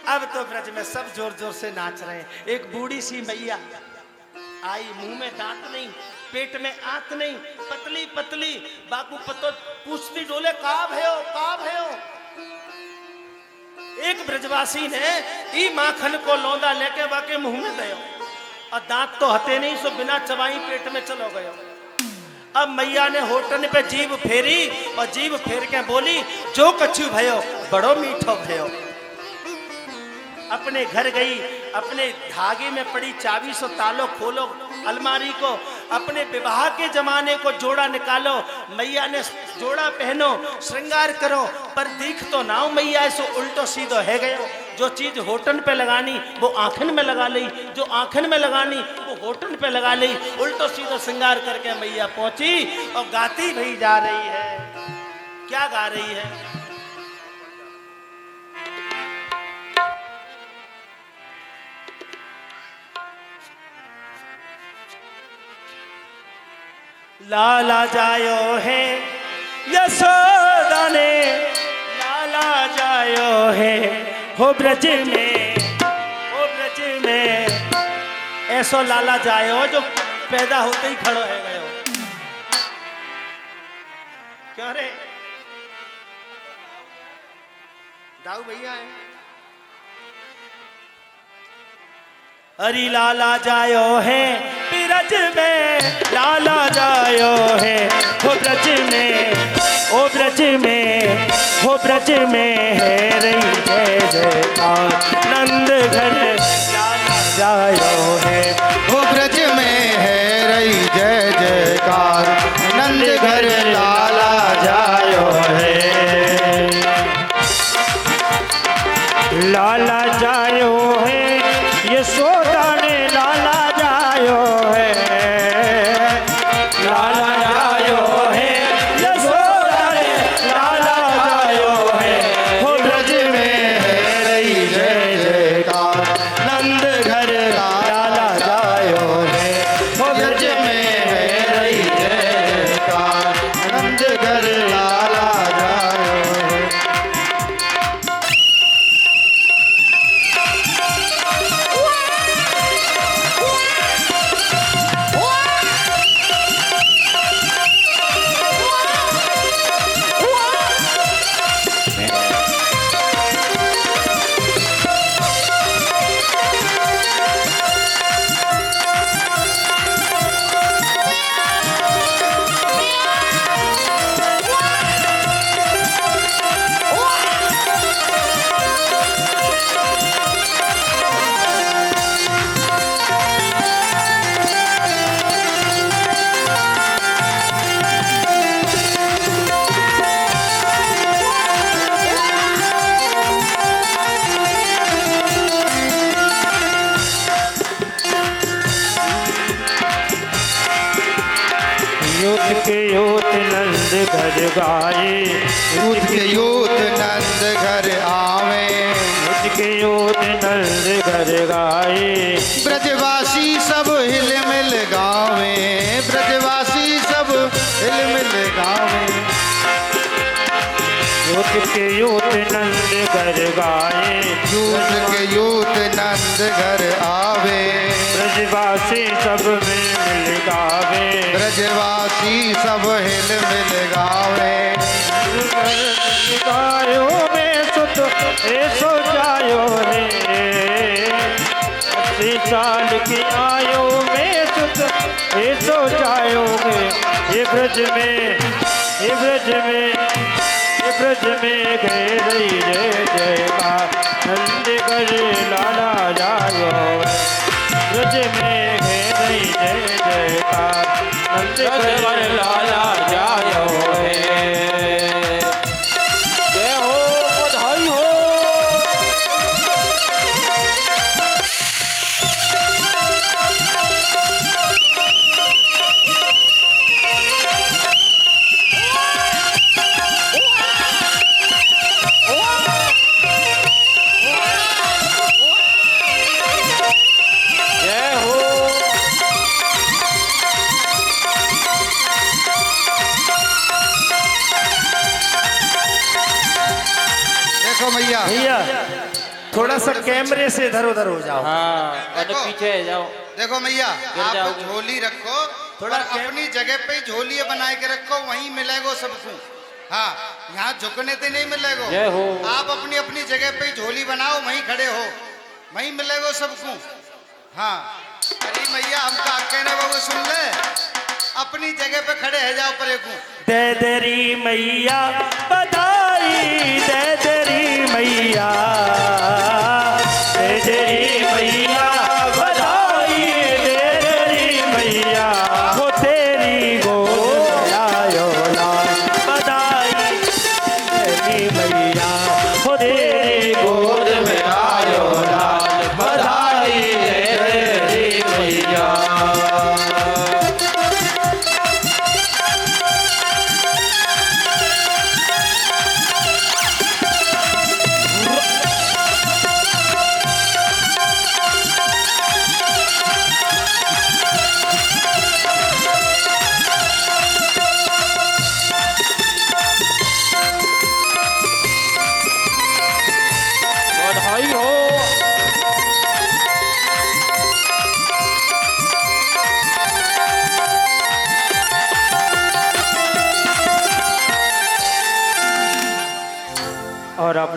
अब तो ब्रज में सब जोर जोर से नाच रहे हैं। एक बूढ़ी सी मैया आई, मुंह में दांत नहीं, पेट में आंत नहीं, पतली पतली, बाकू पतो पूछती डोले, का भयो, का भयो। एक ब्रजवासी ने ई माखन को लौंदा लेके बाके मुंह में दयो, और दांत तो हते नहीं, सो बिना चबाई पेट में चलो गयो। अब मैया ने होटन पे जीभ फेरी और जीभ फेर के बोली, जो कछु भयो बड़ो मीठो भयो। अपने घर गई, अपने धागे में पड़ी चाबी सो तालो खोलो अलमारी को, अपने विवाह के जमाने को जोड़ा निकालो, मैया ने जोड़ा पहनो, श्रृंगार करो, पर दिख तो ना मैया सो उल्टो सीधो है गयो। जो चीज होठन पे लगानी वो आंखन में लगा ली, जो आंखन में लगानी वो होठन पे लगा ली। उल्टो सीधो श्रृंगार करके मैया पहुंची और गाती भई जा रही है। क्या गा रही है? लाला जायो है यशोदा ने, लाला जायो है हो ब्रज में, हो ब्रज में। ऐसो लाला जायो जो पैदा होते ही खड़ो है गयो। क्यों रे दाऊ भैया है? हरी लाला जायो है ब्रज में, लाला जायो है हो ब्रज में, ओ ब्रज में, हो ब्रज में है रही जय जयकार। नंद घर लाला जायो है, वो ब्रज में है रही जय जयकार। नंद घर लाला जायो है। लाला जायो है यशोदा ने, लाला जायो है, लाला जायो है यशोदा ने, लाला जायो है वो ब्रज में है रही जय जयकार। नंद घर लाला जायो है। वो ब्रज में है रही जय जयकार। नंद घर लाला जायो है। यूथ के यूथ नंद घर गाए, यूथ के यूथ नंद घर आवे। यूथ के यूथ नंद घर गाए, ब्रजवासी सब हिल मिल गावे। ब्रजवासी सब हिल मिल गावे। यूथ के यूथ नंद घर गाए, यूथ के यूथ नंद घर आवे। ब्रजवासी सब मिल गावे। ब्रजवासी सब हिल मिल गावे। गायो में सुत ऐसो जायो रे, 80 साल की आयो में सुत ऐसो जायो गे। ये ब्रज में, ये ब्रज में, ये ब्रज में गए रही जय जयकार। नंद घर लाला जायो है, ब्रज में गए रही जय जयकार। नंद घर लाला जायो है। जय हो, बधाई हो। जय हो। देखो मैया, भैया थोड़ा सा कैमरे से इधर उधर हो जाओ। हाँ और देखो। पीछे जाओ। देखो मैया, आप जाओगे। झोली रखो थोड़ा और अपनी जगह पे झोली बना के रखो, वहीं मिलेगो सबको। हाँ, यहाँ झुकने से नहीं मिलेगो। जय हो। आप अपनी अपनी जगह पे झोली बनाओ, वहीं खड़े हो, वहीं मिलेगो सबको। हाँ, अरे मैया हमका कहने बाबू सुन ले, अपनी जगह पे खड़े है जाओ परे को। दे दरी मैया बधाई, दे दरी मैया, दे दरी मैया बधाई, दे दरी मैया। वो तेरी गोद में आयो लाल, बधाई तेरी मैया, वो तेरी गोद में आयो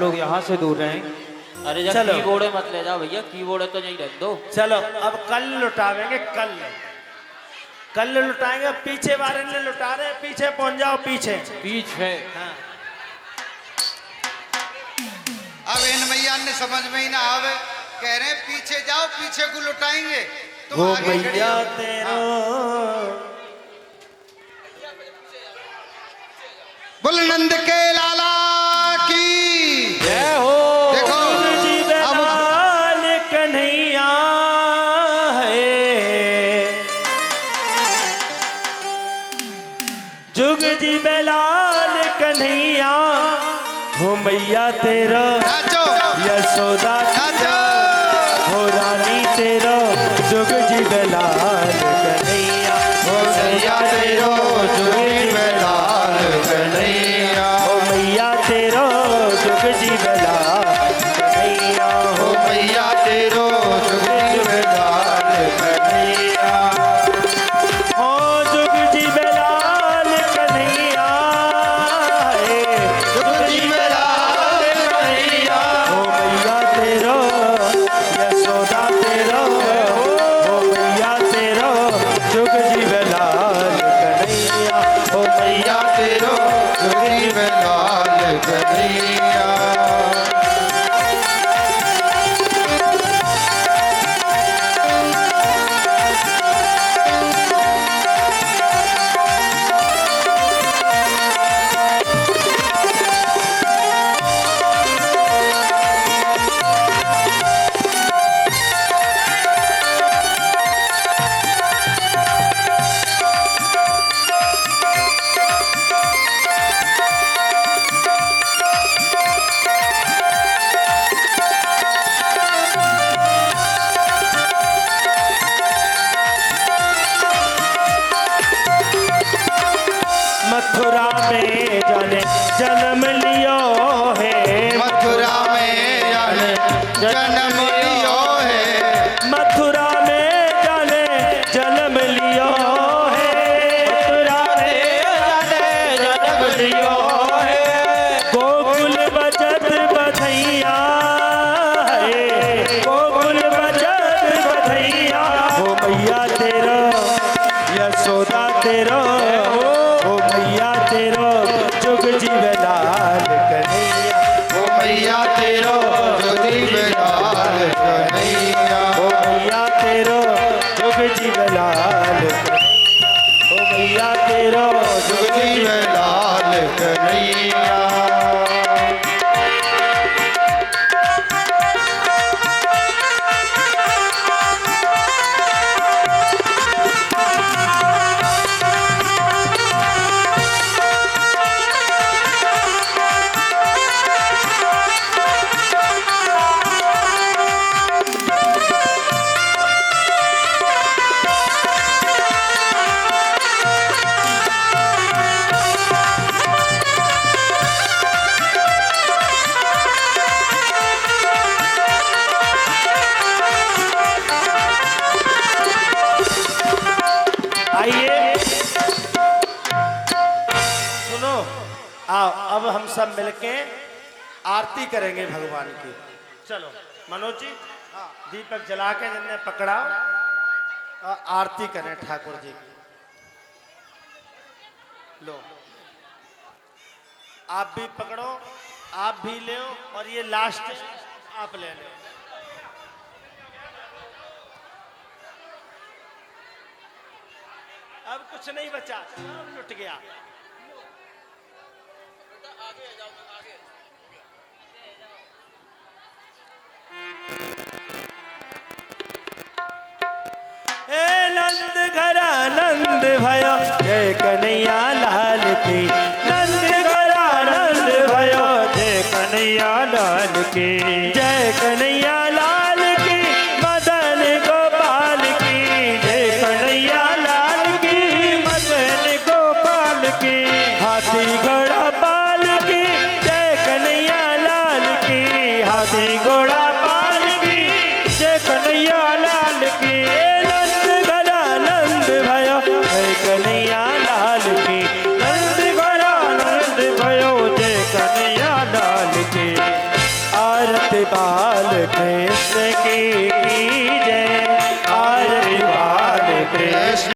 लोग यहाँ से दूर रहें। अरे जब चलो। कीबोर्ड मत ले जाओ भैया, कीबोर्ड है तो यहीं रख दो। चलो अब कल लुटावेंगे, कल लुटाएंगे। पीछे वाले ने लुटा रहे, पीछे पहुंच जाओ, पीछे। पीछे हाँ। अब इन भैया ने समझ में ही ना आवे, कह रहे हैं पीछे जाओ, पीछे को लुटाएंगे। तुम वो आगे खड़ी भैया हो। तेरा बोल नंद के लाला की जय हो। देखो जी अब बेलाल कन्हैया है, जुग जी बेलाल कन्हैया, हो मैया तेरा नाचो यशोदा नाचो। हो रानी तेरा, जुग जी बेलाल कन्हैया, हो मैया तेरो जुग जी बेलाल कन्हैया, हो मैया तेरो जुग जी बेलाल कन्हैया, हो भैया तेरो जुग जी बेलाल कन्हैया, हो जुग जी बेलाल कन्हैया है, जुग जी बेलाल कन्हैया, हो मैया तेरो यशोदा तेरो, हो मैया तेरो जुग जी बेलाल कन्हैया, हो मैया तेरो जुग जी बेलाल कन्हैया। मथुरा में जाने जन्म लियो है, मथुरा में जाने जन्म लियो है। मथुरा में जाने जन्म लियो है, मथुरा में जाने जन्म लियो है, गोकुल बजत बधैया है, गोकुल बजत बधैया, हो मैया तेरा यशोदा तेरा, हो मैया तेरा जुग जी बेलाल कन्हैया, ओ मैया तेरो जुगी बेलाल कन्हैया। ओ मैया तेरो जुग जी बेलाल, ओ मैया तेरो जुग जुगी जी बेलाल कन्हैया। आइए सुनो, आओ अब हम सब मिलके आरती करेंगे भगवान की। चलो मनोज जी, दीपक जला के जिनने पकड़ा और आरती करें ठाकुर जी की। लो आप भी पकड़ो, आप भी ले और ये लास्ट आप ले लो। अब कुछ नहीं बचा, सब लुट गया। हे नंद घरा नंद भयो, जय कन्हैया लाल की, नंद घरा नंद भयो, जय कन्हैया लाल की, जय कन्हैया लाल की, मदन गोपाल की, जय कन्हैया लाल की, मदन गोपाल की, हाथी घोड़ा पाल की, जय कन्हैया लाल की, हाथी घोड़ा पाल की, जय कन्हैया लाल की, नंद घरा नंद भयो, जय कन्हैया लाल की, नंद घरा नंद भयो, जय कन्हैया लाल की। बाल कृष्ण की जय, आरती बाल कृष्ण